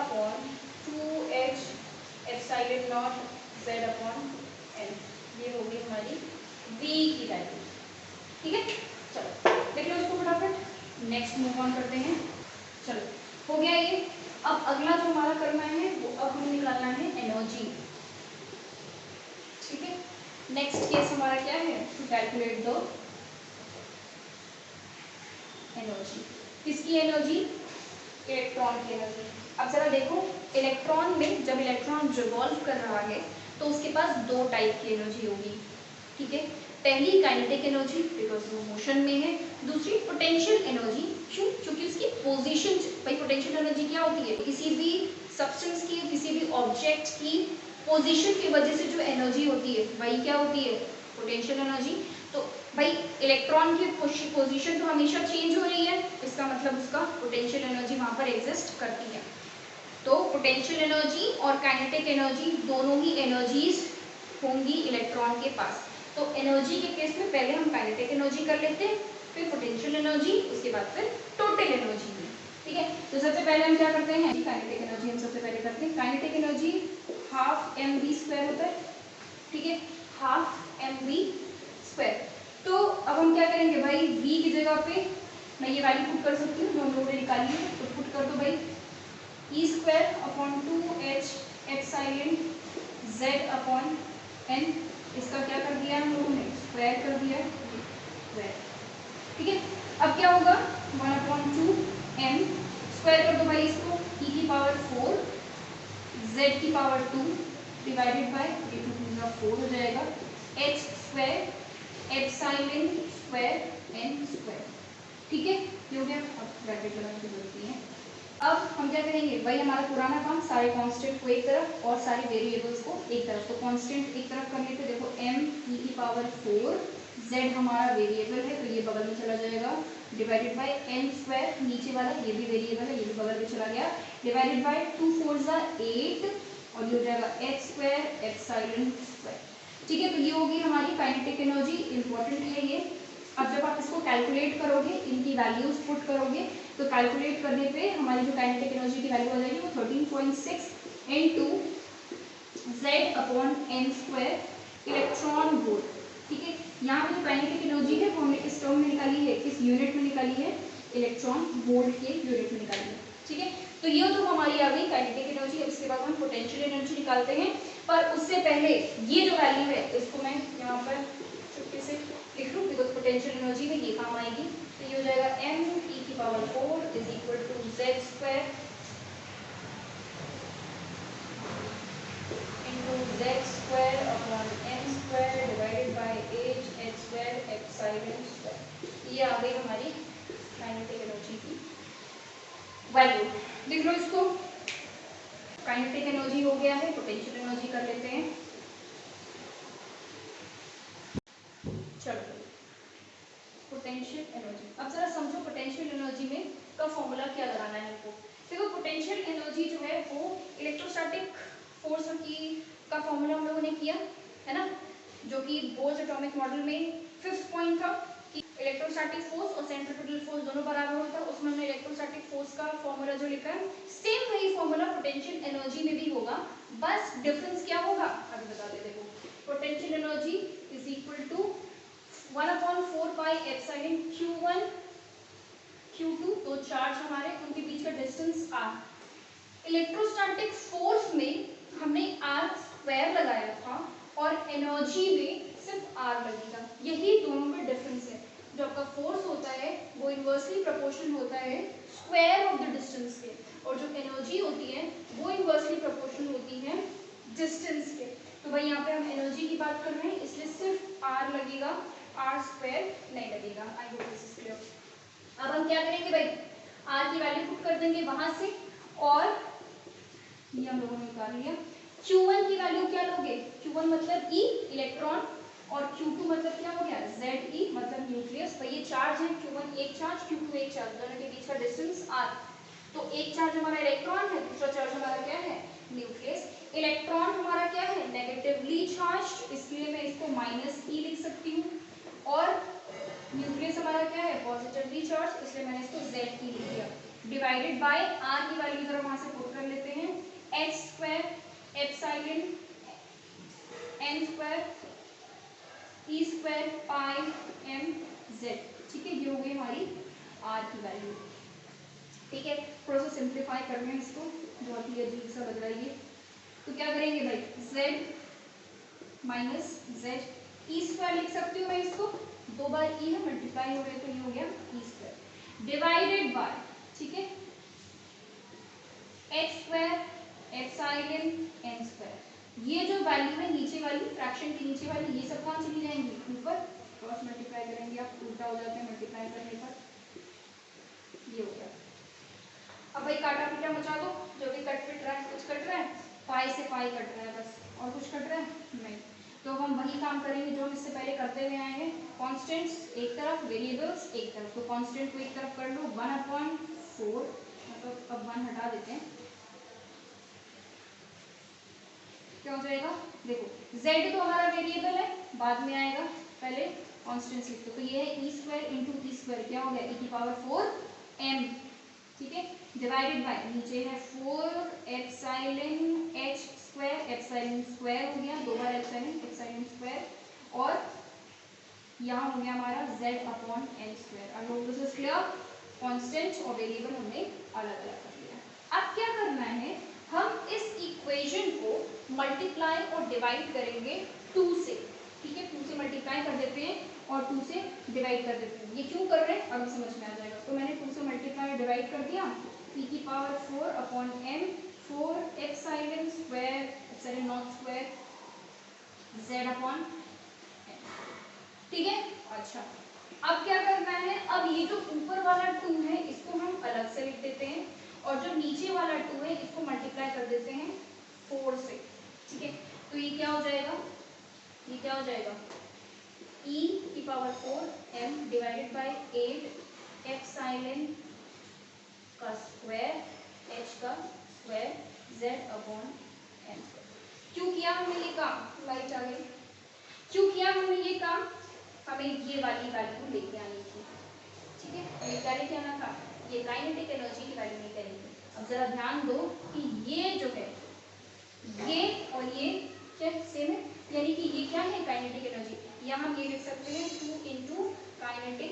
upon 2h epsilon naught z upon n, ये होगी हमारी v की वैल्यू। ठीक है, चलो देख लो इसको फटाफट। नेक्स्ट मूव ऑन करते हैं। चलो हो गया ये। अब अगला जो हमारा करना है वो अब हमें निकालना है एनर्जी। ठीक है, नेक्स्ट केस हमारा क्या है, टू कैलकुलेट द एनर्जी। किसकी एनर्जी, इलेक्ट्रॉन की एनर्जी। अब जरा देखो, इलेक्ट्रॉन में जब इलेक्ट्रॉन रिवॉल्व कर रहा है तो उसके पास दो टाइप की एनर्जी होगी। ठीक है, पहली काइनेटिक एनर्जी बिकॉज वो मोशन में है, दूसरी पोटेंशियल एनर्जी, क्यों, क्योंकि उसकी पोजीशन। भाई पोटेंशियल एनर्जी क्या होती है, किसी भी सब्सटेंस की, किसी भी ऑब्जेक्ट की पोजीशन की वजह से जो एनर्जी होती है वही क्या होती है, पोटेंशियल एनर्जी। तो भाई इलेक्ट्रॉन की पोजीशन तो हमेशा चेंज हो रही है, इसका मतलब उसका पोटेंशियल एनर्जी वहां पर एग्जिस्ट करती है। तो पोटेंशियल एनर्जी और काइनेटिक एनर्जी दोनों ही एनर्जीज होंगी इलेक्ट्रॉन के पास। तो एनर्जी के केस में पहले हम काइनेटिक एनर्जी कर लेते हैं, फिर पोटेंशियल एनर्जी, उसके बाद फिर टोटल एनर्जी। ठीक है, तो सबसे पहले हम क्या करते हैं, काइनेटिक एनर्जी हम सबसे पहले करते हैं। काइनेटिक एनर्जी हाफ mv² होता है। ठीक है, हाफ mv²। तो अब हम क्या करेंगे भाई, v की जगह पे मैं ये वैल्यू पुट कर सकती हूँ जो हम लोगों ने निकाली है, तो पुट कर दो भाई, e square upon 2h epsilon z upon n। इसका क्या कर दिया हम लोगों ने, स्क्वायर कर दिया, स्क्वायर। ठीक है, अब क्या होगा, 1/2m स्क्वायर कर दो भाई इसको, e की पावर 4 z की पावर 2 डिवाइडेड बाय, ये 2 पूरा 4 हो जाएगा, h square epsilon square n square. ठीक है, ये हो गया। अब ब्रैकेट लगाने की जरूरत नहीं है। अब हम क्या करेंगे, भाई हमारा पुराना काम, सारे कांस्टेंट को एक तरफ और सारे वेरिएबल्स को एक तरफ। तो कांस्टेंट एक तरफ कर लेते, देखो m e की पावर 4 z हमारा वेरिएबल है तो ये बगल में चला जाएगा, डिवाइडेड बाय n स्क्वायर, नीचे वाला ये भी वेरिएबल है, ये भी बगल में चला गया, डिवाइडेड बाय 2 4 8 और ये हो जाएगा h स्क्वायर एप्सिलॉन स्क्वायर। ठीक है, तो ये होगी हमारी काइनेटिक एनर्जी, इंपॉर्टेंट है ये। अब जब आप इसको कैलकुलेट करोगे, इनकी वैल्यूज पुट करोगे, तो कैलकुलेट करने पे हमारी जो काइनेटिक एनर्जी की वैल्यू आ जाएगी वो 13.6 into z upon n square electron volt. ठीक है, यहाँ पे जो काइनेटिक एनर्जी है वो हमने किस टर्म में निकाली है, किस यूनिट में निकाली है, इलेक्ट्रॉन वोल्ट के यूनिट में निकाली है। ठीक है, तो ये तो हमारी आ गई काइनेटिक एनर्जी। अब इसके बाद हम पोटेंशियल एनर्जी निकालते हैं, पर उससे पहले ये जो वैल्यू है इसको मैं यहाँ पर चुटकी से लिख लूँ, बिकॉज पोटेंशियल एनर्जी में ये काम आएगी। तो ये हो जाएगा m e की power 4 is equal to z square into z square upon n square divided by 8h square epsilon square. ये आ गई हमारी काइनेटिक एनर्जी की वैल्यू। देख लो इसको, काइनेटिक एनर्जी हो गया है, पोटेंशियल एनर्जी कर लेते हैं। चलो पोटेंशियल एनर्जी, अब जरा समझो पोटेंशियल एनर्जी में का फॉर्मूला क्या लगाना है आपको। देखो पोटेंशियल एनर्जी जो है वो इलेक्ट्रोस्टैटिक फोर्स की का फॉर्मूला हम लोगों ने किया है ना, जो कि बोर्स एटॉमिक मॉडल में 5th पॉइंट था कि इलेक्ट्रोस्टैटिक इलेक्ट्रोस्टैटिक फोर्स और सेंट्रीफ्यूगल फोर्स दोनों बराबर होता है, उसमें हमने इलेक्ट्रोस्टैटिक फोर्स का फॉर्मूला जो लिखा है सेम वही फॉर्मूला पोटेंशियल एनर्जी में भी होगा, बस डिफरेंस क्या होगा अभी बता दे। देखो potential energy is equal to 1/4 pi epsilon q1 q2, तो चार्ज हमारे उनके बीच का डिस्टेंस r। इलेक्ट्रोस्टैटिक फोर्स में हमने r स्क्वायर लगाया था और एनर्जी में सिर्फ r लगेगा, यही दोनों में डिफरेंस है। जो आपका फोर्स होता है वो इनवर्सली प्रोपोर्शनल होता है स्क्वायर ऑफ द डिस्टेंस के, और जो एनर्जी होती है वो इनवर्सली प्रोपोर्शनल होती है डिस्टेंस के। तो भाई यहाँ पे हम एनर्जी की बात कर रहे हैं इसलिए सिर्फ r लगेगा, r स्क्वायर नहीं लगेगा। आई होप दिस इज क्लियर। अब हम क्या करेंगे भाई, r की वैल्यू पुट कर देंगे वहां से, और ये हम लोगों ने निकाल लिया। Q1 की वैल्यू क्या लोगे, Q1 मतलब E इलेक्ट्रॉन, और Q2 मतलब क्या हो गया ZE मतलब न्यूक्लियस। तो ये चार्ज है, Q1 एक चार्ज, Q2 एक चार्ज, दोनों के बीच का डिस्टेंस r। तो एक चार्ज हमारा इलेक्ट्रॉन है, दूसरा चार्ज हमारा क्या है न्यूक्लियस। इलेक्ट्रॉन हमारा क्या है नेगेटिवली चार्ज, इसलिए मैं इसको -e लिख सकती हूँ, और न्यूक्लियस हमारा क्या है पॉजिटिवली चार्ज, इसलिए मैंने इसको ZE लिख दिया। डिवाइडेड बाय r की वैल्यू जरा वहां से पुट कर लेते हैं, h square epsilon n square e square pi m z। ठीक है, ये हो गई हमारी r की वैल्यू। ठीक है, थोड़ा सा सिंप्लीफाई कर रहे हैं इसको, बहुत ही अजीब सा लग रहा है ये। तो क्या करेंगे भाई, z minus z, e square लिख सकती हूँ मैं इसको, दो बार e है मल्टीप्लाई हो गया तो ये हो गया e स्क्वायर, डिवाइडेड बाय, ठीक है, h square epsilon n square. ये जो वैल्यू है नीचे वाली फ्रैक्शन की नीचे वाली, ये सब कहाँ चली जाएंगी ऊपर, क्रॉस मल्टीप्लाई करेंगे आप, उल्टा हो जाता है मल्टीप्लाई करने पर, ये हो गया। अब भाई काटा पीटा मचा दो, जो भी कट पिट रहा है, कुछ कट रहा है पाई से पाई कट रहा है बस, और कुछ कट रहा है नहीं। तो हम वही काम करेंगे जो हम इससे पहले करते हुए आए हैं, कांस्टेंट्स एक तरफ वेरिएबल्स एक तरफ। तो कांस्टेंट को एक तरफ कर लो 1/4, मतलब अब 1 हटा देते हैं, क्या हो जाएगा, देखो z तो हमारा वेरिएबल है बाद में आएगा, पहले कांस्टेंट्स लिख दो। तो ये है e square into E square, क्या हो गया e की पावर 4 m, ठीक है, डिवाइडेड बाय नीचे है 4 epsilon h square, epsilon square हो गया, दो बार एप्सिलॉन स्क्वायर, और यहाँ हो गया हमारा z/n square. I hope this is clear. Constant और वेरिएबल हमने अलग अलग कर लिया। अब क्या करना है, हम इस इक्वेशन को मल्टीप्लाई और डिवाइड करेंगे 2 से, ठीक है, 2 से मल्टीप्लाई कर देते हैं और 2 से डिवाइड कर देते हैं। ये क्यों कर रहे हैं अभी समझ में आ जाएगा। तो मैंने 2 से मल्टीप्लाई और डिवाइड कर दिया, e की power 4/m, 4 epsilon square epsilon not square z/n, ठीक है। अच्छा, अब क्या करना है, अब ये जो ऊपर वाला 2 है इसको हम अलग से लिख देते हैं, और जो नीचे वाला 2 है इसको मल्टीप्लाई कर देते हैं 4 से, ठीक है। तो ये क्या हो जाएगा, ये क्या हो जाएगा e की power 4m divided by 8 epsilon का स्क्वायर h का स्क्वायर z/n। क्यों किया हमने ये काम, लाइट आ गई, क्यों किया हमने ये काम, हमें ये वाली वैल्यू लेके आनी थी, ठीक है, हमें क्या लेके आना था, ये काइनेटिक एनर्जी की वैल्यू लेके आनी थी। अब जरा ध्यान दो कि ये जो है ये और ये क्या सेम है, यानी कि ये क्या है काइनेटिक एनर्जी, यहाँ हम ये लिख सकते हैं 2 इंटू काइनेटिक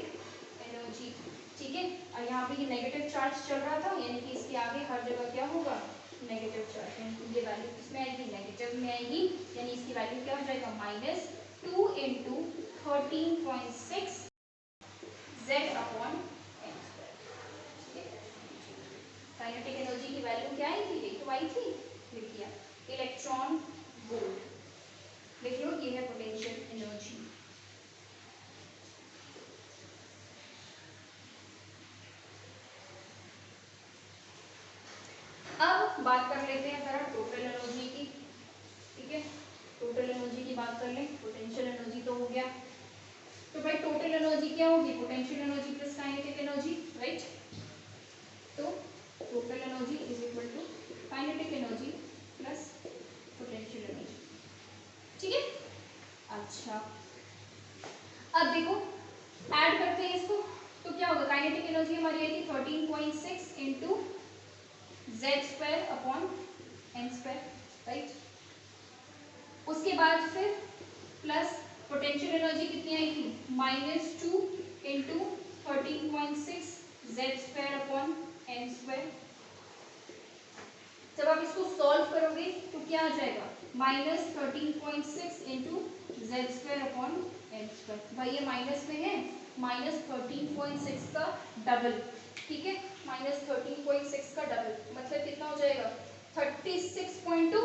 एनर्जी, ठीक है। और यहाँ पे ये नेगेटिव चार्ज चल रहा था, यानी कि इसके आगे हर जगह क्या होगा नेगेटिव चार्ज, यानी ये वैल्यू इसमें आएगी नेगेटिव में आएगी, यानी इसकी वैल्यू क्या हो जाएगा -2 into 13.6 z/n square. Kinetic energy की वैल्यू क्या आई थी, एक तो आई थी, लिख दिया इलेक्ट्रॉन वोल्ट, लिख लो ये है पोटेंशियल एनर्जी। अब बात कर लेते हैं जरा टोटल एनर्जी की, ठीक है, टोटल एनर्जी की बात कर लें। पोटेंशियल एनर्जी तो हो गया, तो भाई टोटल एनर्जी क्या होगी, potential energy plus kinetic energy, right. तो total energy is equal to kinetic energy plus potential energy, ठीक है। अच्छा, अब देखो ऐड करते हैं इसको, काइनेटिक एनर्जी हमारी आएगी 13.6 into z² upon n², right. उसके बाद फिर प्लस पोटेंशियल एनर्जी कितनी आएगी -2 इंटू 13.6 z² अपॉन n²। जब आप इसको सॉल्व करोगे तो क्या आ जाएगा -13.6 इंटू z² अपॉन n²। भाई ये माइनस में है, -13.6 का डबल, ठीक है, -13.6 का डबल मतलब कितना हो जाएगा 36.2।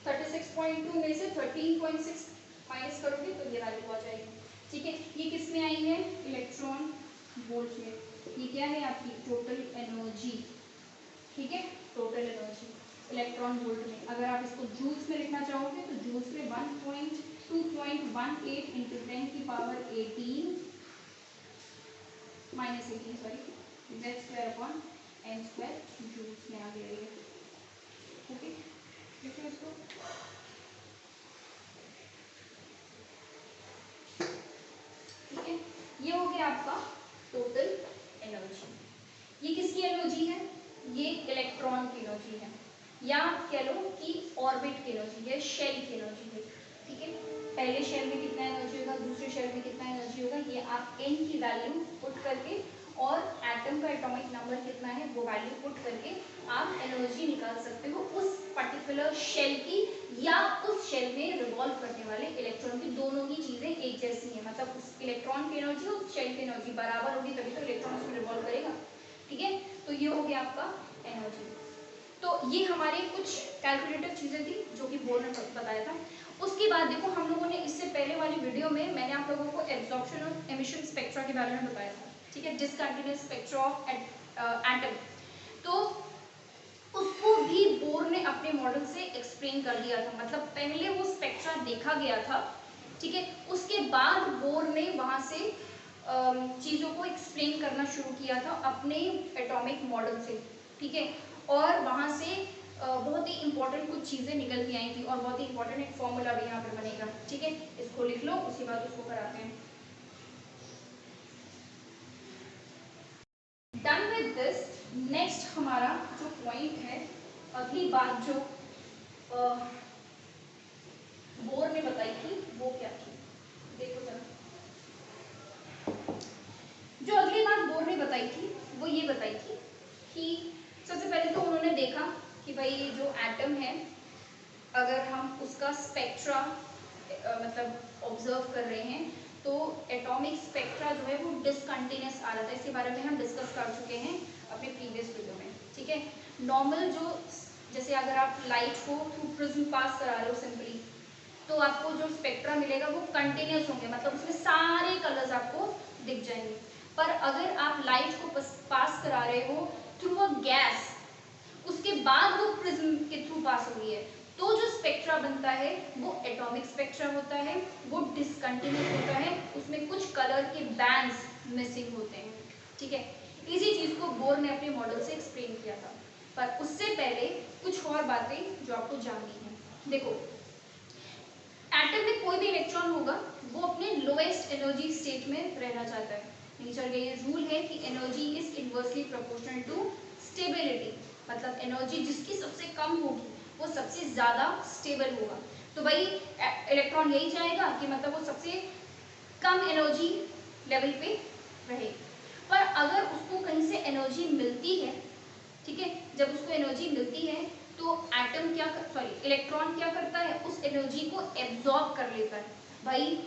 36.2 में से 13.6 माइनस करोगे तो ये वैल्यू आ जाएगी, ठीक है। ये किस में आई है इलेक्ट्रॉन वोल्ट में। ये क्या है आपकी टोटल एनर्जी, ठीक है, टोटल एनर्जी इलेक्ट्रॉन वोल्ट में। अगर आप इसको जूल्स में लिखना चाहोगे तो जूल्स में 1.218 into 10⁻18 -18 sorry z² upon n² joules में आ गया ये, ओके। देखिए इसको, ठीक है, ये हो गया आपका टोटल एनर्जी। ये किसकी एनर्जी है, ये इलेक्ट्रॉन की एनर्जी है, या कह लो कि ऑर्बिट की एनर्जी है, शेल की एनर्जी है, ठीक है। पहले शेल में कितना एनर्जी होगा, दूसरे शेल में कितना एनर्जी होगा, ये आप n की वैल्यू पुट करके और एटम का एटॉमिक नंबर कितना है वो वैल्यू पुट करके आप एनर्जी निकाल सकते हो उस पर्टिकुलर शेल की, या उस शेल में रिवॉल्व करने वाले इलेक्ट्रॉन की। दोनों ही चीजें एक जैसी हैं, मतलब उस इलेक्ट्रॉन की एनर्जी और शेल की एनर्जी बराबर होगी तभी तो इलेक्ट्रॉन उसमें रिवॉल्व करेगा, ठीक है। तो ये हो गया आपका एनर्जी। तो ये हमारे कुछ कैलकुलेटिव चीजें थी जो कि बोर ने बताया था। उसके बाद देखो हम लोगों ने इससे पहले वाली वीडियो में मैंने आप लोगों को एब्जॉर्प्शन और एमिशन स्पेक्ट्रा के बारे में बताया था, ठीक है, डिसकंटिन्यूअस स्पेक्ट्रा ऑफ एटम। तो उसको भी बोर ने अपने मॉडल से एक्सप्लेन कर दिया था, मतलब पहले वो स्पेक्ट्रा देखा गया था, ठीक है, उसके बाद बोर ने वहां से चीजों को एक्सप्लेन करना शुरू किया था अपने एटॉमिक मॉडल से, ठीक है। और वहां से बहुत ही इंपॉर्टेंट कुछ चीजें निकल के आई थी और बहुत ही इंपॉर्टेंट एक फॉर्मूला भी यहाँ पर बनेगा, ठीक है। इसको लिख लो, उसके बाद उसको कराते हैं। डन विद दिस, नेक्स्ट हमारा जो पॉइंट है, अगली बात जो बोर ने बताई थी वो क्या थी, देखो जरा। जो अगली बात बोर ने बताई थी वो ये बताई थी कि सबसे पहले तो उन्होंने देखा कि भाई ये जो एटम है, अगर हम उसका स्पेक्ट्रा मतलब ऑब्जर्व कर रहे हैं तो एटॉमिक स्पेक्ट्रा जो है वो डिसकंटिन्यूअस आ रहा था। इसके बारे में हम डिस्कस कर चुके हैं अपने प्रीवियस वीडियो में, ठीक है। नॉर्मल जो, जैसे अगर आप लाइट को थ्रू प्रिज्म पास करा रहे हो सिंपली, तो आपको जो स्पेक्ट्रा मिलेगा वो कंटिन्यूअस होंगे, मतलब उसमें सारे कलर्स आपको दिख जाएंगे। पर अगर आप लाइट को पास करा रहे हो थ्रू अ गैस, उसके बाद वो प्रिज्म के थ्रू पास हो रही है, तो जो स्पेक्ट्रा बनता है वो एटॉमिक स्पेक्ट्रा होता है, वो डिसकंटिन्यूअस होता है, उसमें कुछ कलर के बैंड्स मिसिंग होते हैं, ठीक है। इसी चीज को बोर ने अपने मॉडल से एक्सप्लेन किया था। पर उससे पहले कुछ और बातें जो आपको जाननी है। देखो, एटम में कोई भी इलेक्ट्रॉन होगा वो अपने लोएस्ट एनर्जी स्टेट में रहना चाहता है। नेचर का ये रूल है कि energy is inversely proportional to stability, मतलब एनर्जी जिसकी सबसे कम होगी वो सबसे ज्यादा स्टेबल होगा। तो भाई इलेक्ट्रॉन यही चाहेगा कि मतलब वो सबसे कम एनर्जी लेवल पे रहे। पर अगर उसको कहीं से एनर्जी मिलती है, ठीक है, जब उसको एनर्जी मिलती है तो एटम क्या इलेक्ट्रॉन क्या करता है, उस एनर्जी को एब्जॉर्ब कर लेता है। भाई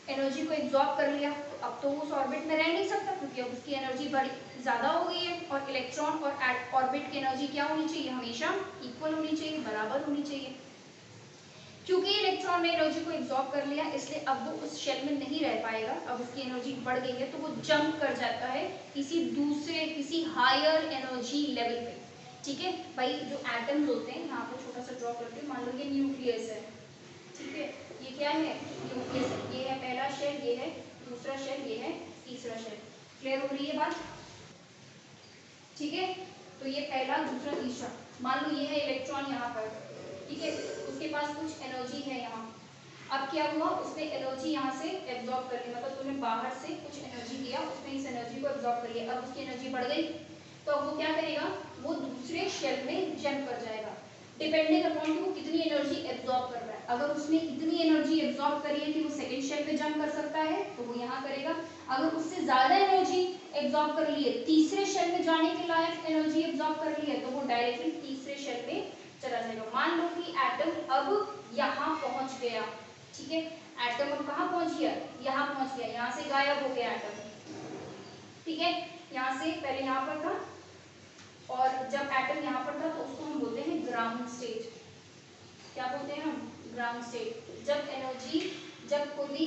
एनर्जी को एब्जॉर्ब कर लिया तो अब तो उस ऑर्बिट में रह नहीं सकता, क्योंकि अब उसकी एनर्जी बड़ी ज्यादा हो गई है। और इलेक्ट्रॉन और ऑर्बिट की एनर्जी क्या होनी चाहिए, हमेशा इक्वल होनी चाहिए, बराबर होनी चाहिए। क्योंकि इलेक्ट्रॉन ने एनर्जी को एब्जॉर्ब कर लिया, इसलिए अब वो उस शेल में नहीं रह पाएगा। अब उसकी एनर्जी बढ़ गई है तो वो जंप कर जाता है किसी हायर एनर्जी लेवल पे, ठीक है। भाई जो एटम्स होते हैं, यहाँ पे छोटा सा ड्रॉ करते हैं, मान लो ये न्यूक्लियस है, ठीक है, ये क्या है न्यूक्लियस, ये है पहला शेल, ये है दूसरा शेल, ये है तीसरा शेल। क्लियर हो रही है बात, ठीक है। तो ये पहला, दूसरा, तीसरा, मान लो ये है इलेक्ट्रॉन यहाँ पर, ठीक है, उसके पास कुछ एनर्जी है यहाँ। अब क्या हुआ, उसने एनर्जी यहाँ से एब्जॉर्ब कर ली, मतलब तुमने बाहर से कुछ एनर्जी दिया, उसने इस एनर्जी को एब्जॉर्ब करी है, अब उसकी एनर्जी बढ़ गई, तो अब वो क्या करेगा, वो दूसरे शेल में जंप कर जाएगा, डिपेंडिंग अपॉन कि वो कितनी एनर्जी एब्जॉर्ब कर रहा है। अगर उसने इतनी एनर्जी एब्जॉर्ब करी है कि वो सेकंड शेल पे जंप कर सकता है तो वो यहाँ करेगा। अगर उससे ज्यादा एनर्जी एब्जॉर्ब कर ली है, तीसरे शेल में जाने के लायक एनर्जी एब्जॉर्ब कर ली है, तो वो डायरेक्टली तीसरे शेल में चला जाएगा। मान लो कि एटम अब यहाँ पहुंच गया, ठीक है, एटम अब कहाँ पहुंच गया, यहाँ पहुंच गया, यहाँ से गायब हो गया एटम, ठीक है, यहाँ से पहले यहाँ पर था और जब एटम यहाँ पर था तो उसको हम बोलते हैं ग्राउंड स्टेट। क्या बोलते हैं हम, ग्राउंड स्टेट। जब एनर्जी, जब कोई भी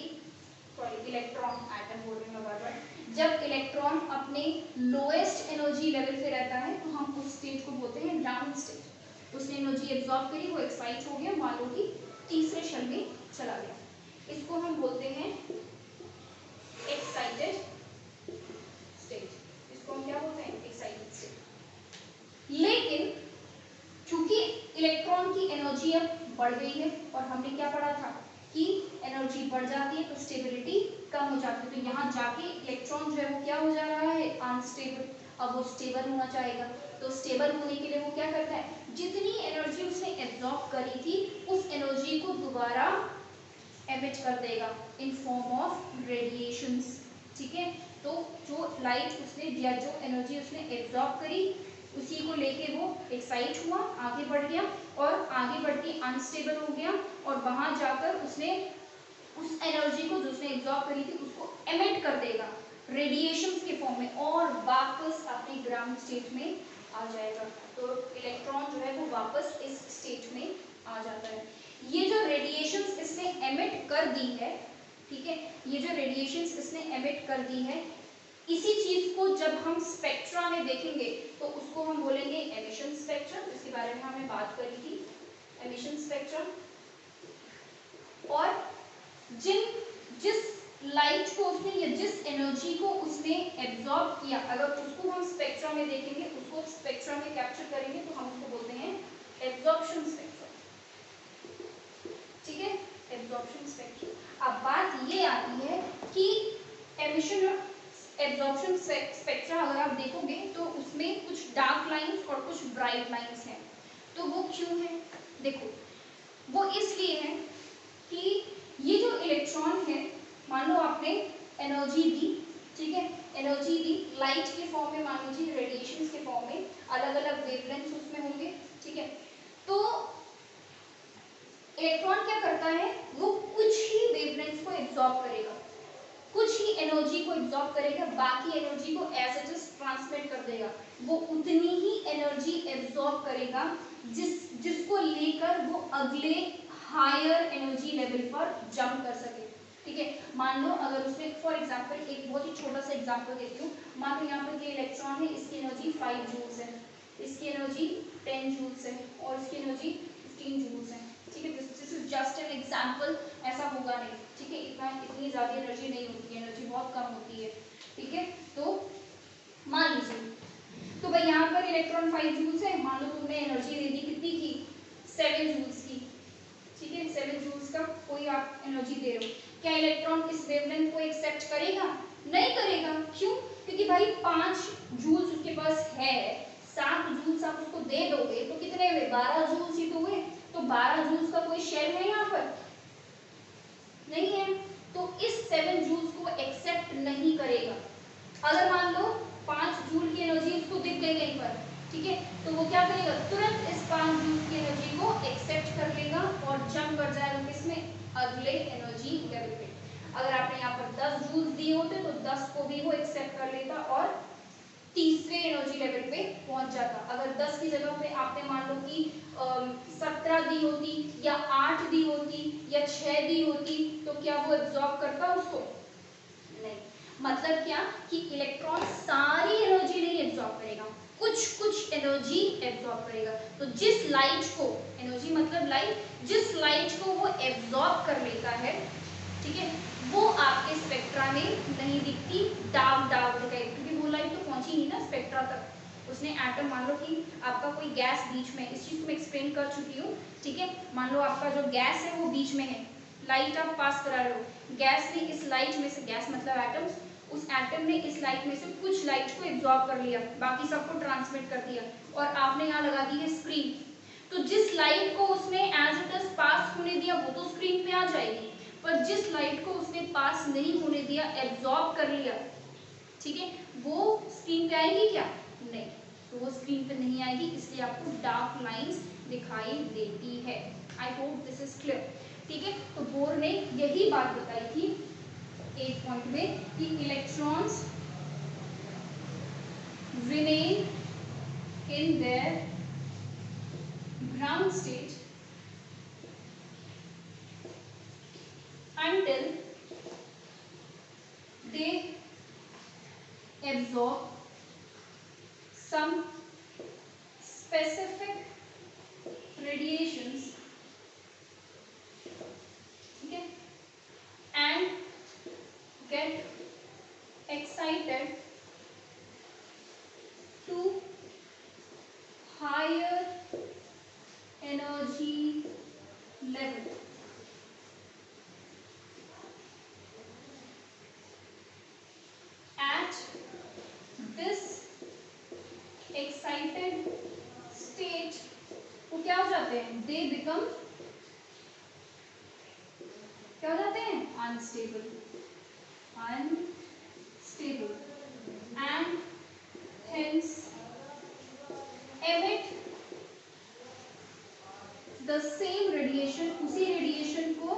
इलेक्ट्रॉन, एटम बोल रही हूँ मैं बार-बार, जब इलेक्ट्रॉन अपने लोएस्ट एनर्जी लेवल पे रहता है तो हम उस स्टेट को बोलते हैं ग्राउंड स्टेट। उसने एनर्जी एब्जॉर्ब करी, वो एक्साइट हो गया, मान लो कि तीसरे शेल में चला गया, इसको हम बोलते हैं एक्साइटेड स्टेट। इसको हम क्या बोलते हैं, एक्साइटेड स्टेट। लेकिन क्योंकि इलेक्ट्रॉन की एनर्जी अब बढ़ गई है और हमने क्या पढ़ा था कि एनर्जी बढ़ जाती है तो स्टेबिलिटी कम हो जाती है, तो यहाँ जाके इलेक्ट्रॉन जो है वो क्या हो जा रहा है, अनस्टेबल। अब वो स्टेबल होना चाहेगा, तो स्टेबल होने के लिए वो क्या करता है, जितनी एनर्जी उसने एब्जॉर्ब करी थी उस एनर्जी को दोबारा एमिट कर देगा इन फॉर्म ऑफ रेडिएशंस, ठीक है। तो जो लाइट उसने दिया, जो एनर्जी उसने एब्जॉर्ब करी, उसी को लेके वो एक्साइट हुआ, आगे बढ़ गया और आगे बढ़ के अनस्टेबल हो गया और वहां जाकर उसने उस एनर्जी को जो उसने एब्जॉर्ब करी थी उसको एमिट कर देगा रेडिएशंस के फॉर्म में और वापस अपने ग्राउंड स्टेट में आ जाएगा। तो इलेक्ट्रॉन जो है वो वापस इस स्टेट में आ जाता है। ये जो रेडिएशंस इसने एमिट कर दी है, ठीक है, ये जो रेडिएशंस इसने एमिट कर दी है, इसी चीज को जब हम स्पेक्ट्रा में देखेंगे तो उसको हम बोलेंगे एमिशन स्पेक्ट्रम, जिसके बारे में हमने बात करी थी, एमिशन स्पेक्ट्रम। और जिस लाइट को उसने या जिस एनर्जी को उसने एब्जॉर्ब किया, अगर उसको हम स्पेक्ट्रा में देखेंगे, उसको स्पेक्ट्रा में कैप्चर करेंगे तो हम उसको बोलते हैं एब्जॉर्प्शन स्पेक्ट्रम, ठीक है, एब्जॉर्प्शन स्पेक्ट्रम। अब बात ये आती है कि एमिशन और एब्जॉर्प्शन स्पेक्ट्रा अगर आप देखोगे तो उसमें कुछ डार्क लाइंस और कुछ ब्राइट लाइंस हैं। तो वो क्यों है, देखो वो इसलिए है कि ये जो इलेक्ट्रॉन है, मान लो आपने एनर्जी दी, ठीक है, एनर्जी दी लाइट के फॉर्म में, मान लीजिए रेडिएशंस के फॉर्म में, अलग अलग वेवलेंथ्स उसमें होंगे, ठीक है। तो इलेक्ट्रॉन क्या करता है, वो कुछ ही वेवलेंथ्स को एब्जॉर्ब करेगा, कुछ ही एनर्जी को एब्जॉर्ब करेगा, बाकी एनर्जी को एज इट इज ट्रांसमिट कर देगा। वो उतनी ही एनर्जी एब्जॉर्ब करेगा जिसको लेकर वो अगले हायर एनर्जी लेवल पर जंप कर सके, ठीक है। मान लो अगर उसने, फॉर एग्जांपल एक बहुत ही छोटा सा एग्जांपल देती हूँ, मान लो यहाँ पर ये इलेक्ट्रॉन है, इसकी एनर्जी 5 जूल्स है, इसकी एनर्जी 10 जूल्स है और इसकी एनर्जी 15 जूल्स है, ठीक है। This is just an example, ऐसा होगा नहीं, ठीक है, इतनी ज़्यादा एनर्जी नहीं होती है, एनर्जी बहुत कम होती है, ठीक है। तो मान लीजिए, तो भाई यहाँ पर इलेक्ट्रॉन 5 जूल्स है, मान लो तुमने एनर्जी दे दी कितनी की, 7 जूल्स की, ठीक है, 7 जूल्स का कोई आप एनर्जी दे रहे हो, क्या इलेक्ट्रॉन इस वेवलेंथ को एक्सेप्ट करेगा, नहीं करेगा, क्यों, क्योंकि भाई 5 जूल्स उसके पास है, 7 जूल्स आप उसको दे दोगे तो कितने हुए, 12 जूल्स ही तो हुए, तो 12 जूल्स का कोई शेल है यहाँ पर, नहीं है, तो इस 7 जूल्स को एक्सेप्ट नहीं करेगा। अगर मान लो 5 जूल की एनर्जी उसको दिख गई कहीं पर, ठीक है, तो वो क्या करेगा, तुरंत इस 5 जूल की एनर्जी को एक्सेप्ट कर लेगा और जंप कर जाएगा किसमें, अगले एनर्जी लेवल पे। अगर आपने यहाँ पर 10 जूल्स दिए होते तो 10 को भी वो एक्सेप्ट कर लेता और तीसरे एनर्जी लेवल पे पहुंच जाता। अगर 10 की जगह पे आपने मान लो कि 17 दी होती या 8 दी होती या 6 दी होती तो क्या वो एब्जॉर्ब करता उसको, नहीं। मतलब क्या कि इलेक्ट्रॉन सारी एनर्जी नहीं एब्जॉर्ब करेगा, कुछ कुछ एनर्जी एब्जॉर्ब करेगा। तो जिस लाइट को, एनर्जी मतलब लाइट, जिस लाइट को वो एब्जॉर्ब कर लेता है, ठीक है, वो आपके स्पेक्ट्रा में नहीं दिखती, डार्क डार्क दिखाई, क्योंकि वो लाइट तो पहुंची नहीं ना स्पेक्ट्रा तक। उसने एटम, मान लो कि आपका कोई गैस बीच में, इस चीज को मैं एक्सप्लेन कर चुकी हूँ, ठीक है, मान लो आपका जो गैस है वो बीच में है, लाइट आप पास करा रहे हो, गैस ने इस लाइट में से, गैस मतलब एटम्स, उस एटम ने इस लाइट में से कुछ लाइट को एब्जॉर्ब कर लिया, बाकी सबको ट्रांसमिट कर दिया, और आपने यहाँ लगा दी है स्क्रीन। तो जिस लाइट को उसने एज इट इज पास होने दिया वो तो स्क्रीन पे आ जाएगी, पर जिस लाइट को उसने पास नहीं होने दिया, एब्जॉर्ब कर लिया, ठीक है, वो स्क्रीन पे आएगी क्या? नहीं, तो वो स्क्रीन पे नहीं आएगी, इसलिए आपको डार्क लाइंस दिखाई देती है। I hope this is clear. ठीक है, तो बोर ने यही बात बताई थी एक पॉइंट में कि electrons remain in their ground state until they absorb some specific radiations, okay, and get excited to higher energy level. At this excited state वो क्या हो जाते हैं? They become क्या हो जाते हैं? Unstable and hence emit the same radiation, उसी रेडिएशन को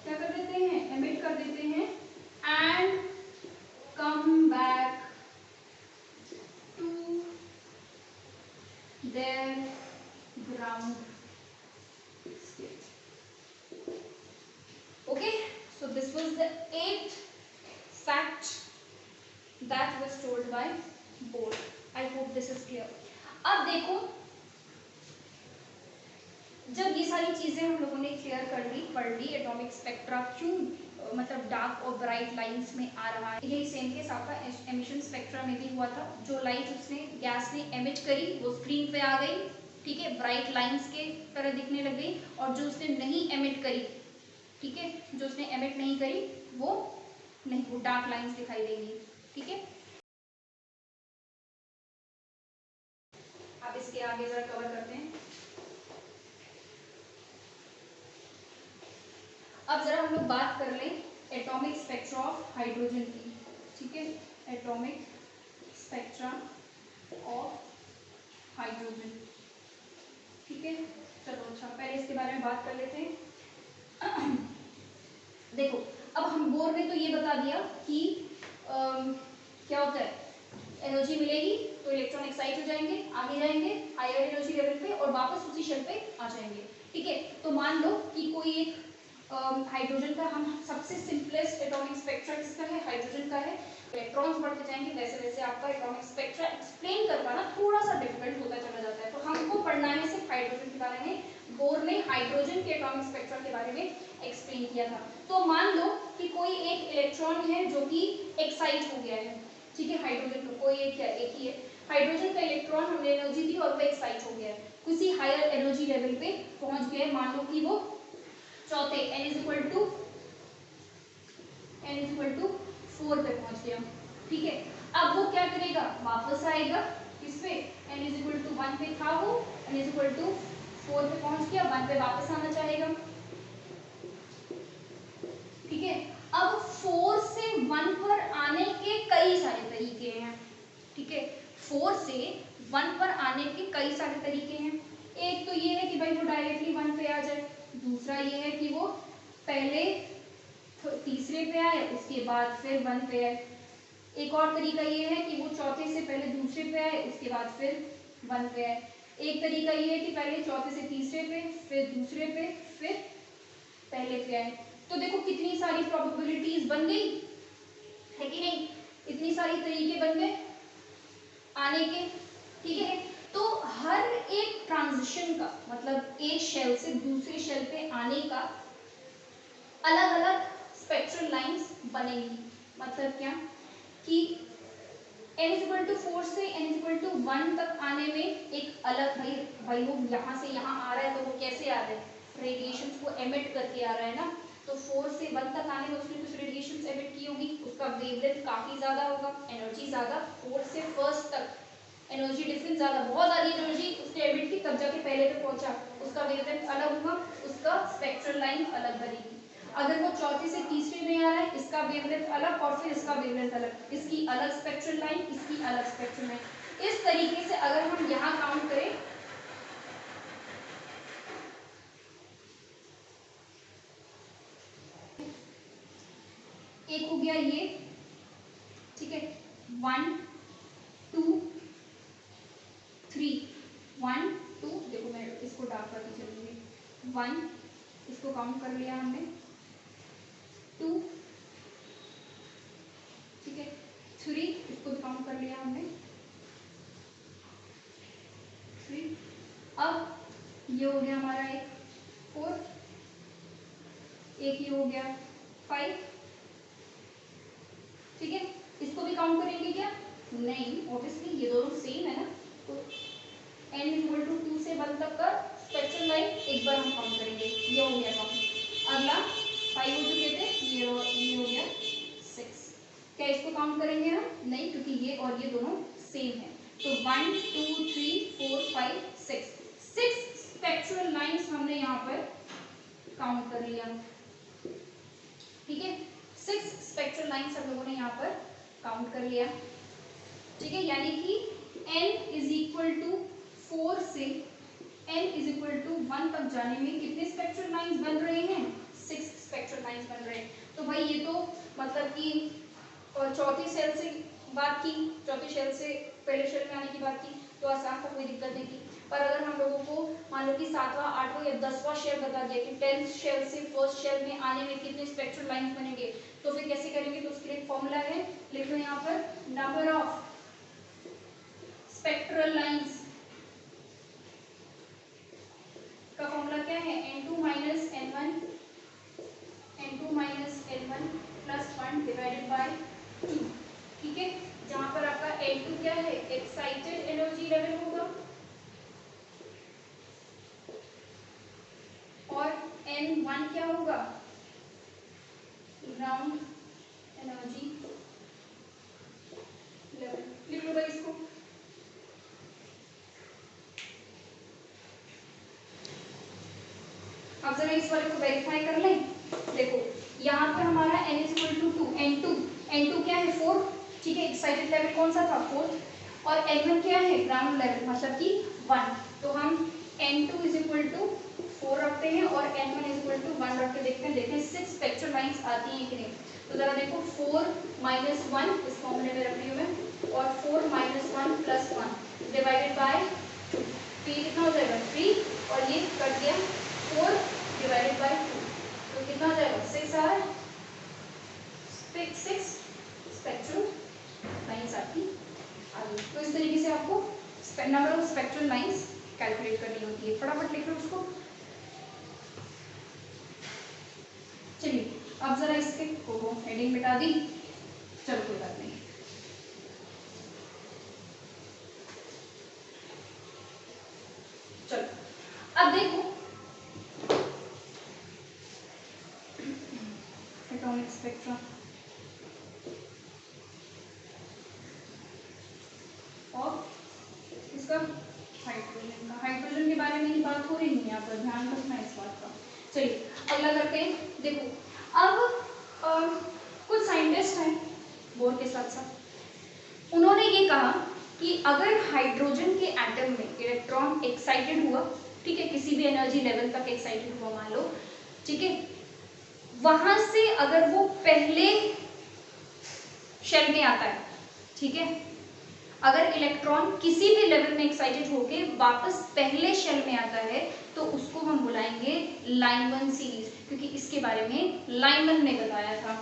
क्या कर देते हैं? emit कर देते हैं and come back to their ground state. Okay, so this was the 8th fact that was told by Bohr. I hope this is clear. अब देखो, जब ये सारी चीजें हम लोगों ने क्लियर कर ली, पढ़ ली, एटॉमिक स्पेक्ट्रा क्यों मतलब डार्क और ब्राइट लाइंस में आ रहा है, यही सेम केस आपका एमिशन स्पेक्ट्रा में भी हुआ था। जो लाइट उसने गैस ने एमिट करी वो स्क्रीन पे आ गई, ठीक है, ब्राइट लाइंस के तरह दिखने लग गई, और जो उसने नहीं एमिट करी, ठीक है, जो उसने एमिट नहीं करी वो नहीं, वो डार्क लाइंस दिखाई देंगी। ठीक है, अब इसके आगे जरा कवर करते हैं। अब जरा हम लोग बात कर लें एटॉमिक स्पेक्ट्रा ऑफ हाइड्रोजन की। ठीक है, एटॉमिक स्पेक्ट्रा ऑफ हाइड्रोजन। ठीक है, चलो अच्छा, पहले इसके बारे में बात कर लेते हैं। देखो, अब हम बोर ने तो ये बता दिया कि क्या होता है, एनर्जी मिलेगी तो इलेक्ट्रॉन एक्साइट हो जाएंगे, आगे जाएंगे हायर एनर्जी लेवल पे और वापस उसी शेल पे आ जाएंगे। ठीक है, तो मान लो कि कोई एक हाइड्रोजन का, हम सबसे सिंपलेस्ट एटॉमिक स्पेक्ट्रा किसका है? हाइड्रोजन का है। इलेक्ट्रॉन्स बढ़ते जाएंगे वैसे वैसे आपका एटॉमिक स्पेक्ट्रा एक्सप्लेन कर पाना थोड़ा सा डिफिकल्ट होता चला जाता है, तो हमको पढ़ना है सिर्फ हाइड्रोजन के बारे में। बोर ने हाइड्रोजन के एटॉमिक स्पेक्ट्रा के बारे में एक्सप्लेन किया था। तो मान लो कि कोई एक इलेक्ट्रॉन है जो कि एक्साइट हो गया है, ठीक है, हाइड्रोजन को कोई एक ही है, हाइड्रोजन का इलेक्ट्रॉन हमने एनर्जी दी और वो एक्साइट हो गया है, किसी हायर एनर्जी लेवल पे पहुंच गया है, मान लो कि वो चौथे n इज इक्वल टू 4 पे पहुंच गया। ठीक है, अब वो क्या करेगा? वापस आएगा किस पे? n इज इक्वल टू 1 पे था वो, n इज इक्वल टू 4 पे पहुंच गया, 1 पे वापस आना चाहेगा। ठीक है, अब 4 से 1 पर आने के कई सारे तरीके हैं। ठीक है, 4 से 1 पर आने के कई सारे तरीके हैं। एक तो ये है कि भाई वो डायरेक्टली 1 पे आ जाए, दूसरा ये है कि वो पहले तीसरे पे आए उसके बाद फिर 1 पे आए, एक और तरीका ये है कि वो चौथे से पहले दूसरे पे आए उसके बाद फिर 1 पे आए, एक तरीका ये है कि पहले चौथे से तीसरे पे फिर दूसरे पे फिर पहले पे आए। तो देखो कितनी सारी प्रोबेबिलिटीज बन गई है कि नहीं, इतनी सारी तरीके बन गए आने के। ठीक है, तो हर एक ट्रांजिशन का मतलब एक शेल से दूसरे शेल पे आने का अलग अलग स्पेक्ट्रल लाइंस बनेंगी। मतलब क्या कि n=4 से n=1 तक आने में एक अलग, भाई वो यहाँ से यहाँ आ रहा है तो वो कैसे आ रहा है? रेडिएशंस को एमिट करके आ रहा है ना, तो 4 से 1 तक आने में उसने कुछ रेडिएशन एमिट की होगी, उसका वेवलेंथ काफी ज्यादा होगा, एनर्जी ज्यादा। 4 से फर्स्ट तक एनर्जी डिफरेंस ज्यादा, बहुत सारी एनर्जी उसने एमिट की, तब जाके पहले पे पहुंचा, उसका वेवलेंथ अलग होगा, उसका स्पेक्ट्रल लाइन अलग बनेगी। अगर वो चौथे से तीसरे में आ रहा है, इसका वेवलेंथ अलग और फिर इसका वेवलेंथ अलग, इसकी अलग स्पेक्ट्रल लाइन, इसकी अलग स्पेक्ट्रल लाइन। इस तरीके से अगर हम यहाँ काउंट करें, एक हो गया ये, ठीक है, 1 2 3, 1 2, देखो मैं इसको डार्क करके चलूंगी, 1 इसको काउंट कर लिया हमने, 2, ठीक है, 3 इसको भी काउंट कर लिया हमने, 3, अब ये हो गया हमारा एक 4, एक ये हो गया 5, ठीक है, इसको भी काउंट करेंगे क्या? नहीं, ऑब्वियसली ये दोनों सेम है ना, तो n इक्वल टू 2 से 1 तक का स्पेक्ट्रल लाइन एक बार हम काउंट करेंगे, ये हो गया काउंट। अगला 5 हो चुके थे, ये हो गया 6, क्या इसको काउंट करेंगे हम? नहीं, क्योंकि ये और ये दोनों सेम है। तो 1 2 3 4 5 6 स्पेक्ट्रल लाइंस हमने यहाँ पर काउंट कर लिया, ठीक है, 6 स्पेक्ट्रल लाइंस हम लोगों ने यहाँ पर काउंट कर लिया, ठीक है, यानी कि n इज इक्वल टू 4 से n इज इक्वल टू 1 तक जाने में कितने स्पेक्ट्रल लाइंस बन रहे हैं? 6 स्पेक्ट्रल लाइंस बन रहे हैं। तो भाई ये तो मतलब कि चौथी सेल से बात की, चौथी सेल से पहले सेल में आने की बात की, तो आसान था, कोई दिक्कत नहीं थी। पर अगर हम लोगों को मान लो कि 7वां 8वां या 10वां शेल बता दिया कि 10th शेल से फर्स्ट शेल में आने में कितने स्पेक्ट्रल लाइंस बनेंगे, तो फिर कैसे करेंगे? तो उसके लिए एक फॉर्मूला है, लिख लो यहाँ पर, नंबर ऑफ स्पेक्ट्रल लाइंस का फॉर्मूला क्या है? n2 minus n1 plus 1 divided by 2, ठीक है, जहां पर आपका n2 क्या है? एक्साइटेड एनर्जी लेवल होगा, और n1 क्या होगा? Ground energy level. लिख लो भाई इसको। अब जरा इस वाले को वेरीफाई कर लें। देखो यहाँ पर हमारा n is equal to 2, n2 क्या है? 4, ठीक है, एक्साइटेड लेवल कौन सा था? 4, और n1 क्या है? ग्राउंड लेवल, मतलब कि 1। तो हम n2 इज इक्वल टू 4 रखते हैं और n1 इज इक्वल टू 1 रख के देखते हैं, देखें 6 स्पेक्ट्रल लाइंस आती हैं कि नहीं। तो जरा देखो, 4 माइनस 1 इस फॉर्मूले में रख रही हूँ मैं, और 4 माइनस 1 प्लस 1 डिवाइडेड बाय 2, तो ये कितना हो जाएगा? 3, और ये कट गया, 4 डिवाइडेड बाय 2, तो कितना हो जाएगा? 6 आ रहा है, 6 स्पेक्ट्रल लाइंस आपकी आ गई। तो इस तरीके से आपको number of spectral lines calculate करनी होती है। फटाफट लिख लो उसको। चलिए अब जरा इसके को हेडिंग मिटा दी, चलो कोई बात नहीं। चलो अब देखो, एटॉमिक स्पेक्ट्रम और इसका हाइड्रोजन का, हाइड्रोजन के बारे में ही बात हो रही है यहाँ पर, ध्यान रखना इस बात का। चलिए अगला करते हैं। देखो अब कुछ साइंटिस्ट हैं बोर के साथ साथ, उन्होंने ये कहा कि अगर हाइड्रोजन के एटम में इलेक्ट्रॉन एक्साइटेड हुआ, ठीक है, किसी भी एनर्जी लेवल तक एक्साइटेड हुआ मान लो, ठीक है, वहां से अगर वो पहले शेल में आता है, ठीक है, अगर इलेक्ट्रॉन किसी भी लेवल में एक्साइटेड होके वापस पहले शेल में आता है, तो उसको हम बुलाएंगे लाइमन सीरीज, क्योंकि इसके बारे में लाइमन ने बताया था,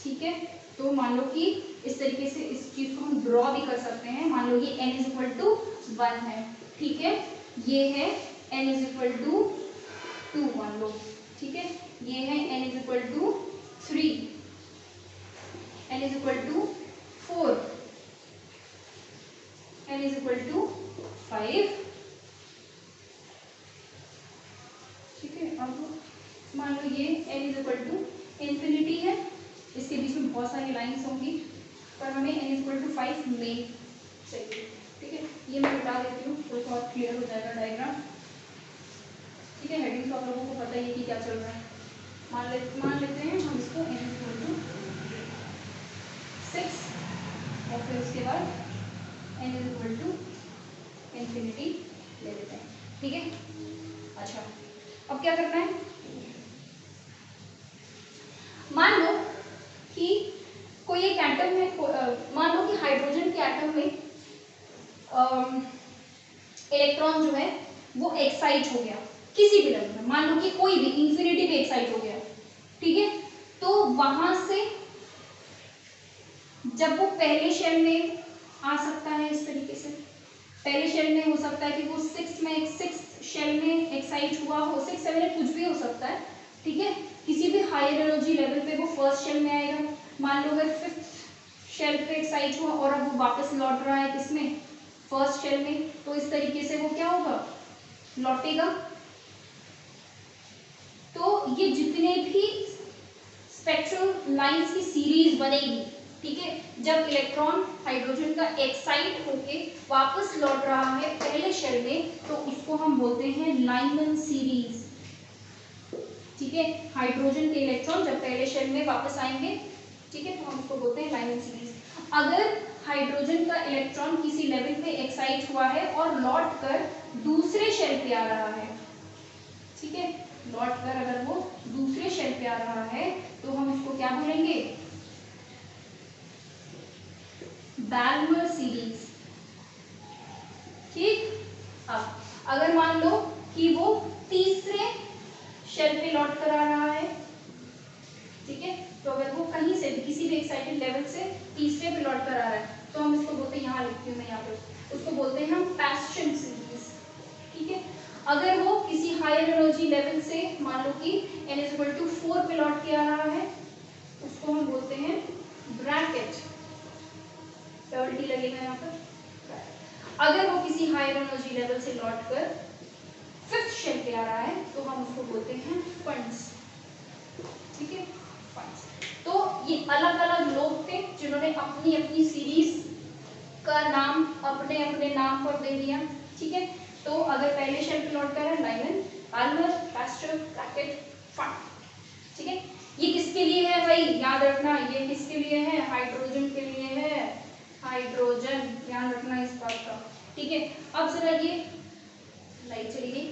ठीक है। तो मान लो कि इस तरीके से इस चीज को हम ड्रॉ भी कर सकते हैं। मान लो ये n इज इक्वल टू 1 है, ठीक है, ये है n इज इक्वल टू 2 मान लो, ठीक है, ये है n is equal to 3, n is equal to 4, n is equal to 5, ठीक है। अब मान लो ये n इज इक्वल टू 5 में चाहिए। ठीक है, ये मैं बता देती हूँ तो बहुत क्लियर हो जाएगा डायग्राम। ठीक है, हेडिंग तो आप लोगों को पता ही है कि क्या चल रहा है। मान लेते हैं हम इसको n = 6 और फिर उसके बाद n = infinity ले लेते हैं। ठीक है, अच्छा अब क्या करना है, मान लो कि कोई एक एटम में, मान लो कि हाइड्रोजन के एटम में इलेक्ट्रॉन जो है वो एक्साइट हो गया किसी भी लेवल में, मान लो कि कोई भी इंफिनिटी पे एक्साइट हो गया। ठीक है, तो वहां से जब वो पहले शेल में आ सकता है इस तरीके से, पहले शेल में हो सकता है कि वो सिक्स शेल में एक्साइट हुआ हो, 6 7 8 कुछ भी हो सकता है। ठीक है, किसी भी हायर एनर्जी लेवल पे वो फर्स्ट शेल में आएगा। मान लो अगर 5th शेल पे एक्साइट हुआ और अब वो वापस लौट रहा है किसमें, फर्स्ट शेल में, तो इस तरीके से वो क्या होगा, लौटेगा। तो ये जितने भी स्पेक्ट्रल लाइंस की सीरीज बनेगी, ठीक है, जब इलेक्ट्रॉन हाइड्रोजन का एक्साइट होके वापस लौट रहा है पहले शेल में, तो उसको हम बोलते हैं लाइमन सीरीज। ठीक है, हाइड्रोजन के इलेक्ट्रॉन जब पहले शेल में वापस आएंगे, ठीक है, तो हम उसको बोलते हैं लाइमन सीरीज। अगर हाइड्रोजन का इलेक्ट्रॉन किसी लेवल पे एक्साइट हुआ है और लौट कर दूसरे शेल पे आ रहा है, ठीक है, लौट कर अगर वो दूसरे शेल पे आ रहा है तो हम उसको क्या बोलेंगे, बैल्मर सीरीज। ठीक, अब अगर मान लो कि वो तीसरे शेल पे लौट कर आ रहा है, ठीक है, तो अगर वो कहीं से भी किसी भी एक्साइटेड लेवल से तीसरे पे लौट कर आ रहा है तो हम इसको बोलते हैं, यहाँ लिखती हूँ मैं यहाँ पे, उसको बोलते हैं हम पैस्चन सीरीज। ठीक है, अगर वो किसी हायर एनर्जी लेवल से मान लो कि n = 4 पे लौट के आ रहा है, उसको हम बोलते हैं ब्रैकेट, डबल टी लगेगा यहाँ पर। अगर वो किसी हायर एनर्जी लेवल से लौट कर 5th शेल पे आ रहा है तो हम उसको बोलते हैं फंड्स। ठीक है, फंड्स। तो ये अलग अलग लोग थे जिन्होंने अपनी अपनी सीरीज का नाम अपने अपने नाम पर दे दिया। ठीक है, तो अगर पहले शेल पे लौट कर है लाइमन, बैल्मर, पैस्चर, ब्रैकेट, फंड। ठीक है, ये किसके लिए है भाई, याद रखना, ये किसके लिए है, हाइड्रोजन के लिए है, हाइड्रोजन, ध्यान रखना इस बात का। ठीक है, अब जरा ये लाइट चली गई।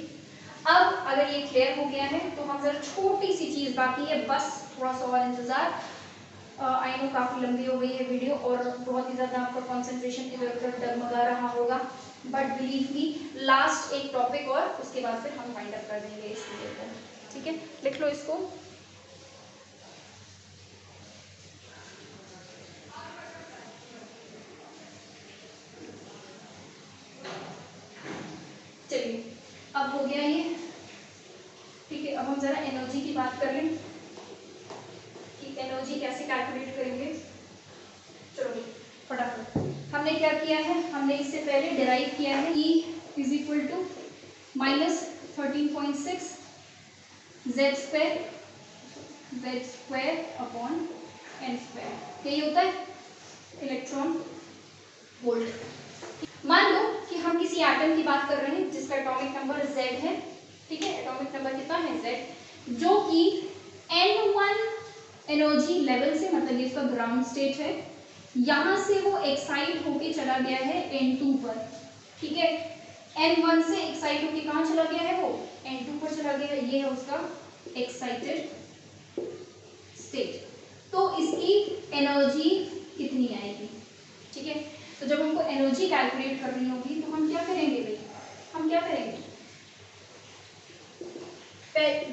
अब अगर ये क्लियर हो गया है तो हम जरा छोटी सी चीज बाकी है, बस थोड़ा सा और इंतजार। आई नो काफी लंबी हो गई है वीडियो और बहुत ही ज्यादा आपका कंसंट्रेशन इधर उधर डगमगा रहा होगा, बट बिलीव मी, लास्ट एक टॉपिक और उसके बाद फिर हम फाइंड अप कर देंगे इस वीडियो को। ठीक है, लिख लो इसको। चलिए, अब हो गया ये। ठीक है, अब हम जरा एनर्जी की बात कर लें कि एनर्जी कैसे कैलकुलेट करेंगे। चलो फटाफट, हमने क्या किया है, हमने इससे पहले डिराइव किया है E = -13.6 z² यही होता है इलेक्ट्रॉन वोल्ट। मान लो कि हम किसी एटम की बात कर रहे हैं जिसका एटॉमिक नंबर Z है। ठीक है, एटॉमिक नंबर कितना है, Z, जो कि N1 एनर्जी लेवल से, मतलब ये इसका ग्राउंड स्टेट है, यहां से वो एक्साइट होके चला गया है N2 पर। ठीक है, N1 से एक्साइट होके कहां चला गया है, वो N2 पर चला गया है, ये है उसका एक्साइटेड स्टेट। तो इसकी एनर्जी कितनी आएगी। ठीक है, तो जब हमको एनर्जी कैलकुलेट करनी होगी तो हम क्या करेंगे भाई, हम क्या करेंगे,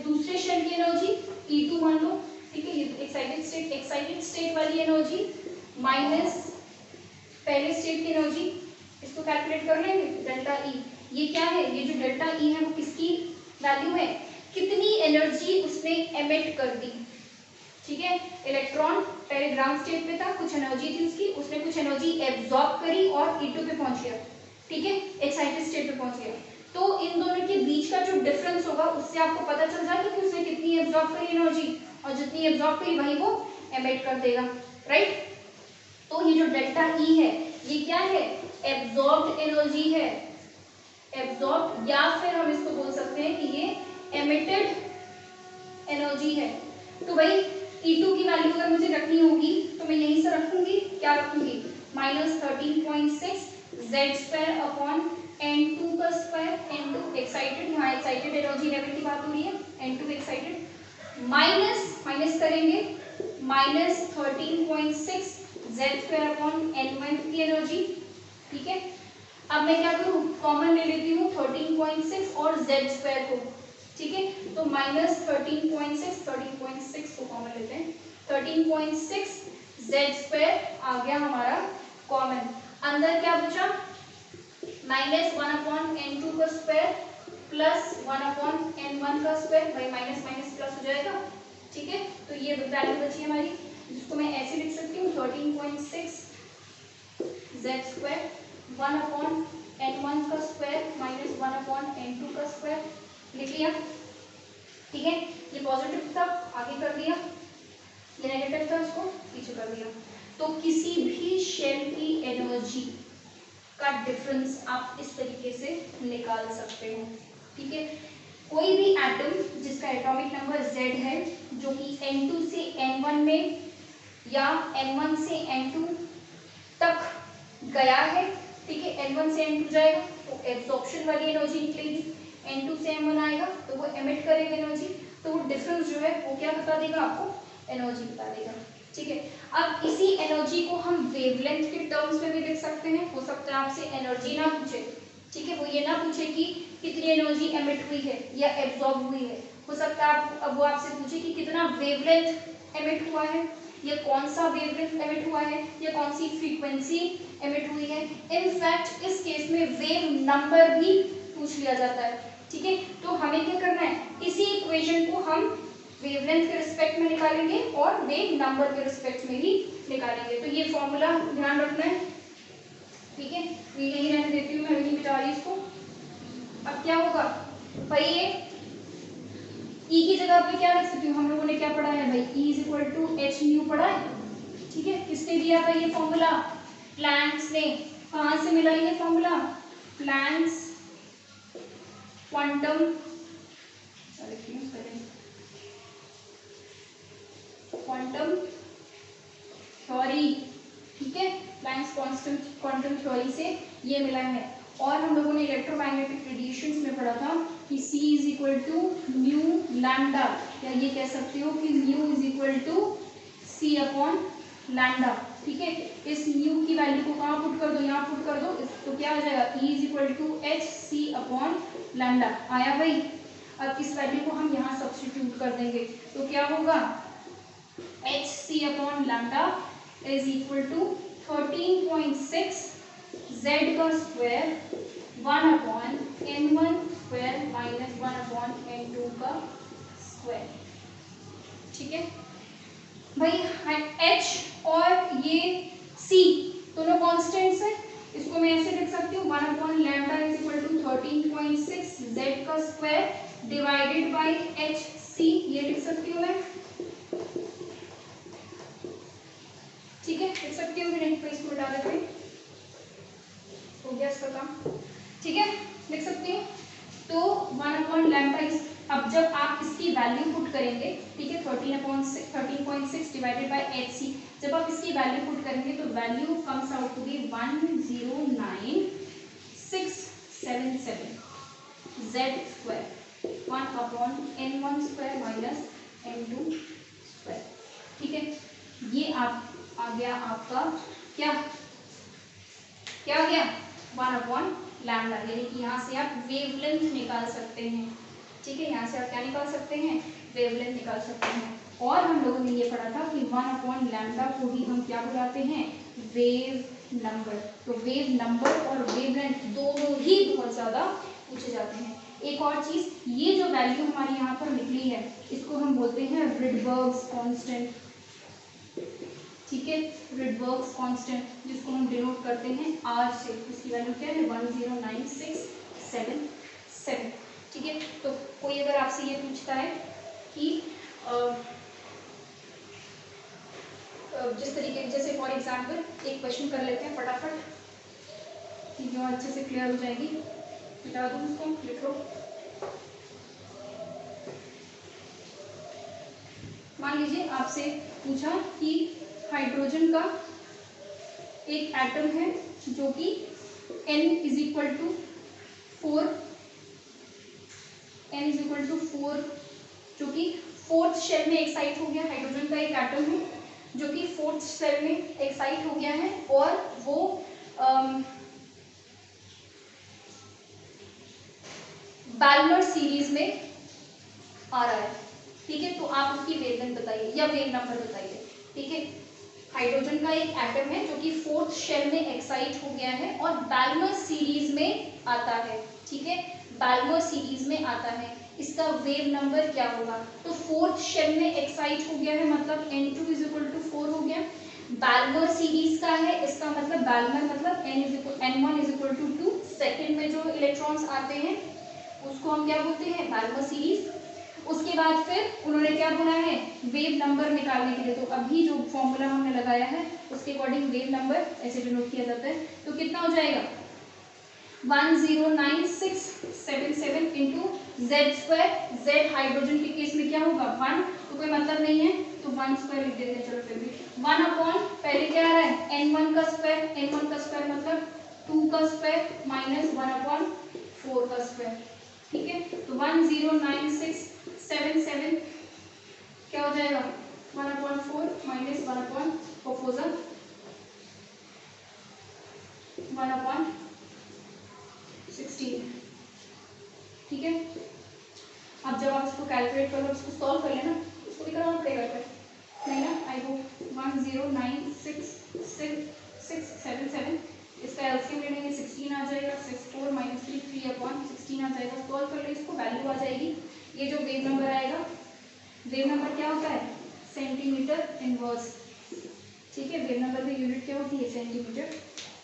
दूसरे शेल की एनर्जी E2 मान लो। ठीक है, ये एक्साइटेड स्टेट वाली एनर्जी माइनस पहले स्टेट की एनर्जी, इसको कैलकुलेट कर लेंगे, डेल्टा E। ये क्या है, ये जो डेल्टा E है वो किसकी वैल्यू है, कितनी एनर्जी उसने एमिट कर दी। ठीक है, इलेक्ट्रॉन पहले ग्राउंड स्टेट पे था, कुछ एनर्जी थी उसकी, उसने कुछ एनर्जी एब्जॉर्ब करी और E2 पे पहुंच गया। ठीक है, एक्साइटेड स्टेट पे पहुंच गया। तो इन दोनों के बीच का जो डिफरेंस होगा उससे आपको पता चल जाएगा कि उसने कितनी एब्जॉर्ब करी एनर्जी, और जितनी एब्जॉर्ब करी वही वो एमिट कर देगा। राइट, तो ये जो डेल्टा ई है ये क्या है, एब्जॉर्ब्ड एनर्जी है, एब्जॉर्ब, या फिर हम इसको बोल सकते हैं कि ये एमिटेड एनर्जी है। तो भाई E2 की वैल्यू अगर मुझे रखनी होगी तो मैं यहीं से रखूंगी, क्या रखूंगी, -13.6 z² अपॉन N2 का स्क्वायर, N2 एक्साइटेड, यहाँ एक्साइटेड एनर्जी लेवल की बात हो रही है, N2 एक्साइटेड, माइनस करेंगे -13.6 z² अपॉन N1 की एनर्जी, ठीक है। अब मैं क्या करूँ, कॉमन ले लेती हूँ 13.6 और z² को, ठीक है। तो -13.6 को कॉमन लेते हैं, 13.6 z² आ गया हमारा कॉमन, अंदर क्या बचा, -1 अपॉन N2 का स्क्वायर प्लस 1 अपॉन N1 का स्क्वायर, भाई माइनस माइनस प्लस हो जाएगा, ठीक है। तो ये वैल्यू बची हमारी, जिसको मैं ऐसे लिख सकती हूँ 13.6 z² 1 अपॉन N1 का स्क्वायर माइनस 1 अपॉन N2 का स्क्वायर, लिख लिया, ठीक है। ये पॉजिटिव था, आगे कर दिया, ये नेगेटिव था, इसको पीछे कर दिया। तो किसी भी शेल की एनर्जी का डिफरेंस आप इस तरीके से निकाल सकते हो, ठीक है। कोई भी एटम जिसका एटॉमिक नंबर Z है, जो कि N2 से N1 में या N1 से N2 तक गया है, ठीक है, N1 से N2 जाएगा तो एब्जॉर्प्शन वाली एनर्जी निकलेगी, N2 से M1 आएगा तो वो एमिट करेगा एनर्जी, तो वो डिफरेंस जो है वो क्या बता देगा आपको, एनर्जी बता देगा, ठीक है। अब इसी एनर्जी को हम वेवलेंथ के टर्म्स में भी लिख सकते हैं, हो सकता है आपसे एनर्जी ना पूछे, ठीक है, वो ये ना पूछे कि कितनी एनर्जी एमिट हुई है या एब्जॉर्ब हुई है, हो सकता है अब वो आपसे पूछे कि कितना वेवलेंथ एमिट हुआ है, या कौन सा वेवलेंथ एमिट हुआ है, या कौन सी फ्रीक्वेंसी एमिट हुई है। इनफैक्ट इस केस में वेव नंबर भी पूछ लिया जाता है, ठीक है। तो हमें क्या करना है, इसी इक्वेशन को हम वेवलेंथ के रिस्पेक्ट में निकालेंगे और वेव नंबर के रिस्पेक्ट में भी निकालेंगे। तो ये फॉर्मूला ध्यान रखना है, ठीक है। यही रहने देती हूँ, मैं नहीं मिटा रही इसको। अब क्या होगा भाई, ये E की जगह पे क्या रख सकती हूँ, हम लोगों ने क्या पढ़ा है भाई, E = h पढ़ा है, ठीक है। किसने दिया था ये फॉर्मूला, प्लैंक्स ने। कहाँ से मिला ये फॉर्मूला, प्लैंक्स क्वांटम थ्योरी, ठीक है, प्लैंक्स क्वांटम थ्योरी से ये मिला है। और हम लोगों ने इलेक्ट्रोमैग्नेटिक रेडिएशंस में पढ़ा था कि C = म्यू लैम्डा, या ये कह सकते हो कि म्यू = C अपॉन लैम्डा, ठीक है। इस म्यू की वैल्यू को कहाँ पुट कर दो, यहाँ पुट कर दो, तो क्या आ जाएगा, E = hc अपॉन लैम्डा, आया भाई। अब इस वैल्यू को हम यहाँ सब्स्टिट्यूट कर देंगे तो क्या होगा, hc upon lambda is equal to 13.6 z का square 1 upon N1 square minus 1 upon N2 का स्क्वायर, ठीक है भाई। h और ये c दोनों कॉन्स्टेंट्स है, इसको मैं ऐसे लिख सकती हूँ 1 upon lambda is equal to 13.6 z का स्क्वायर डिवाइडेड बाई hc, ये लिख सकती हूँ मैं, ठीक है, लिख सकती हूँ कि नहीं, तो इसको हटा देते हैं, हो गया इसका काम, ठीक है, लिख सकती हूँ। तो 1 अपॉन लैम्डा इज, अब जब आप इसकी वैल्यू पुट करेंगे, ठीक है, 13.6 डिवाइडेड बाय hc, जब आप इसकी वैल्यू पुट करेंगे तो value comes out to be 109,677 z square 1 upon N1 square minus N2 square, ठीक है। ये आप आ गया आपका क्या क्या आ गया, 1 अपॉन लैम्डा, यानी कि यहाँ से आप वेवलेंथ निकाल सकते हैं, ठीक है, यहाँ से आप क्या निकाल सकते हैं, वेवलेंथ निकाल सकते हैं। और हम लोगों ने ये पढ़ा था कि 1 अपॉन लैम्डा को ही हम क्या बुलाते हैं, वेव नंबर। तो वेव नंबर और वेवलेंथ दोनों ही बहुत ज़्यादा पूछे जाते हैं। एक और चीज़, ये जो वैल्यू हमारी यहाँ पर निकली है इसको हम बोलते हैं रिडबर्ग्स कांस्टेंट, ठीक है, रिडबर्ग्स कांस्टेंट, जिसको हम डिनोट करते हैं R से, इसकी वैल्यू क्या है 109,677, ठीक है। तो कोई अगर आपसे ये पूछता है कि जिस तरीके, जैसे फॉर एग्जाम्पल एक क्वेश्चन कर लेते हैं फटाफट, चीज़ें और अच्छे से क्लियर हो जाएगी। मिटा दूँ उसको, लिख लो। मान लीजिए आपसे पूछा कि हाइड्रोजन का एक एटम है जो कि n इज इक्वल टू 4, जो कि फोर्थ शेल में एक्साइट हो गया। हाइड्रोजन का एक एटम है जो कि फोर्थ शेल में एक्साइट हो गया है और वो बाल्मर सीरीज में आ रहा है, ठीक है। तो आप उसकी वेवलेंथ बताइए या वेव नंबर बताइए, ठीक है। हाइड्रोजन का एक एटम है जो कि फोर्थ शेल में एक्साइट हो गया है और बाल्मर सीरीज में आता है, ठीक है। बाल्मर सीरीज में आता है, इसका वेव नंबर क्या होगा? तो फोर्थ शेल में एक्साइट हो गया है मतलब N2 = 4 हो गया। बाल्मर सीरीज का है, इसका मतलब बाल्मर मतलब N1 = 2। सेकेंड में जो इलेक्ट्रॉन्स आते हैं उसको हम क्या बोलते हैं? Balmer series. उसके बाद फिर उन्होंने क्या बोला है? वेव नंबर निकालने के लिए। तो अभी जो फॉर्मूला हमने लगाया है उसके अकॉर्डिंग वेव नंबर ऐसे डिनोट किया जाता है। तो कितना हो जाएगा? 109,677 इंटू Z²। Z हाइड्रोजन के केस में क्या होगा? 1, तो कोई मतलब नहीं है तो 1² लिख देते हैं। चलो फिर भी 1 अपॉन पहले क्या आ रहा है? N1 का स्क्वायर। N1 का स्क्वायर मतलब 2 का स्क्वायर माइनस 1/4 का स्क्वायर, ठीक है। तो 109,677 क्या हो जाएगा? 1/4 माइनस 1/4 1/16, ठीक है। अब जब आप इसको कैलकुलेट करो, इसको सॉल्व कर लेना, इसको भी कराना पड़ेगा फिर नहीं ना? आई होप 109,677 इसका एलसीएम लेंगे 16 आ जाएगा। 64 माइनस 3/16 आ जाएगा। सॉल्व कर ले इसको, वैल्यू आ जाएगी। ये जो वेव नंबर आएगा, वेव नंबर क्या होता है? सेंटीमीटर इनवर्स, ठीक है। वेव नंबर की यूनिट क्या होती है? Centimetre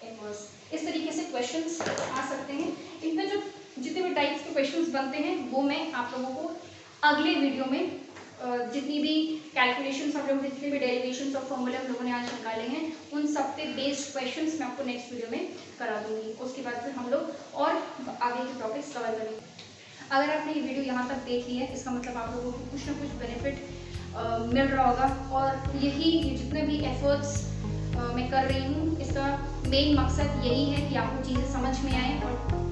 inverse. इस तरीके से क्वेश्चंस आ सकते हैं। इनमें जो जितने भी टाइप्स के क्वेश्चंस बनते हैं वो मैं आप लोगों को अगले वीडियो में जितनी भी कैलकुलेशंस हम लोग, जितने भी डेरिवेशंस और फॉर्मूले हम लोगों ने आज निकाले हैं, उन सब पे बेस्ड क्वेश्चंस मैं आपको नेक्स्ट वीडियो में करा दूंगी। उसके बाद फिर हम लोग और आगे के टॉपिक्स कवर करेंगे। अगर आपने ये वीडियो यहाँ तक देख ली है, इसका मतलब आप लोगों को कुछ ना कुछ बेनिफिट मिल रहा होगा। और यही जितने भी एफर्ट्स मैं कर रही हूँ, इसका मेन मकसद यही है कि आपको चीज़ें समझ में आए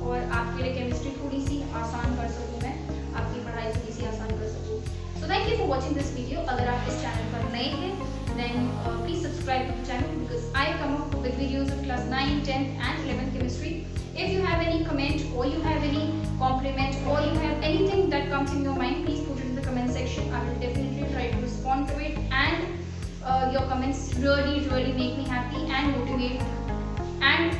और आपके लिए केमिस्ट्री थोड़ी सी आसान कर सकूँ, मैं आपकी पढ़ाई थोड़ी सी आसान कर सकूँ। So thank you for watching this video. अगर आप इस चैनल पर नए हैं then please subscribe to the channel because I come up with videos of class 9, 10 and 11 chemistry. If you have any comment or you have any compliment or you have anything that comes in your mind, please put it in the comment section. I will definitely try to respond to it, and your comments really make me happy and motivate and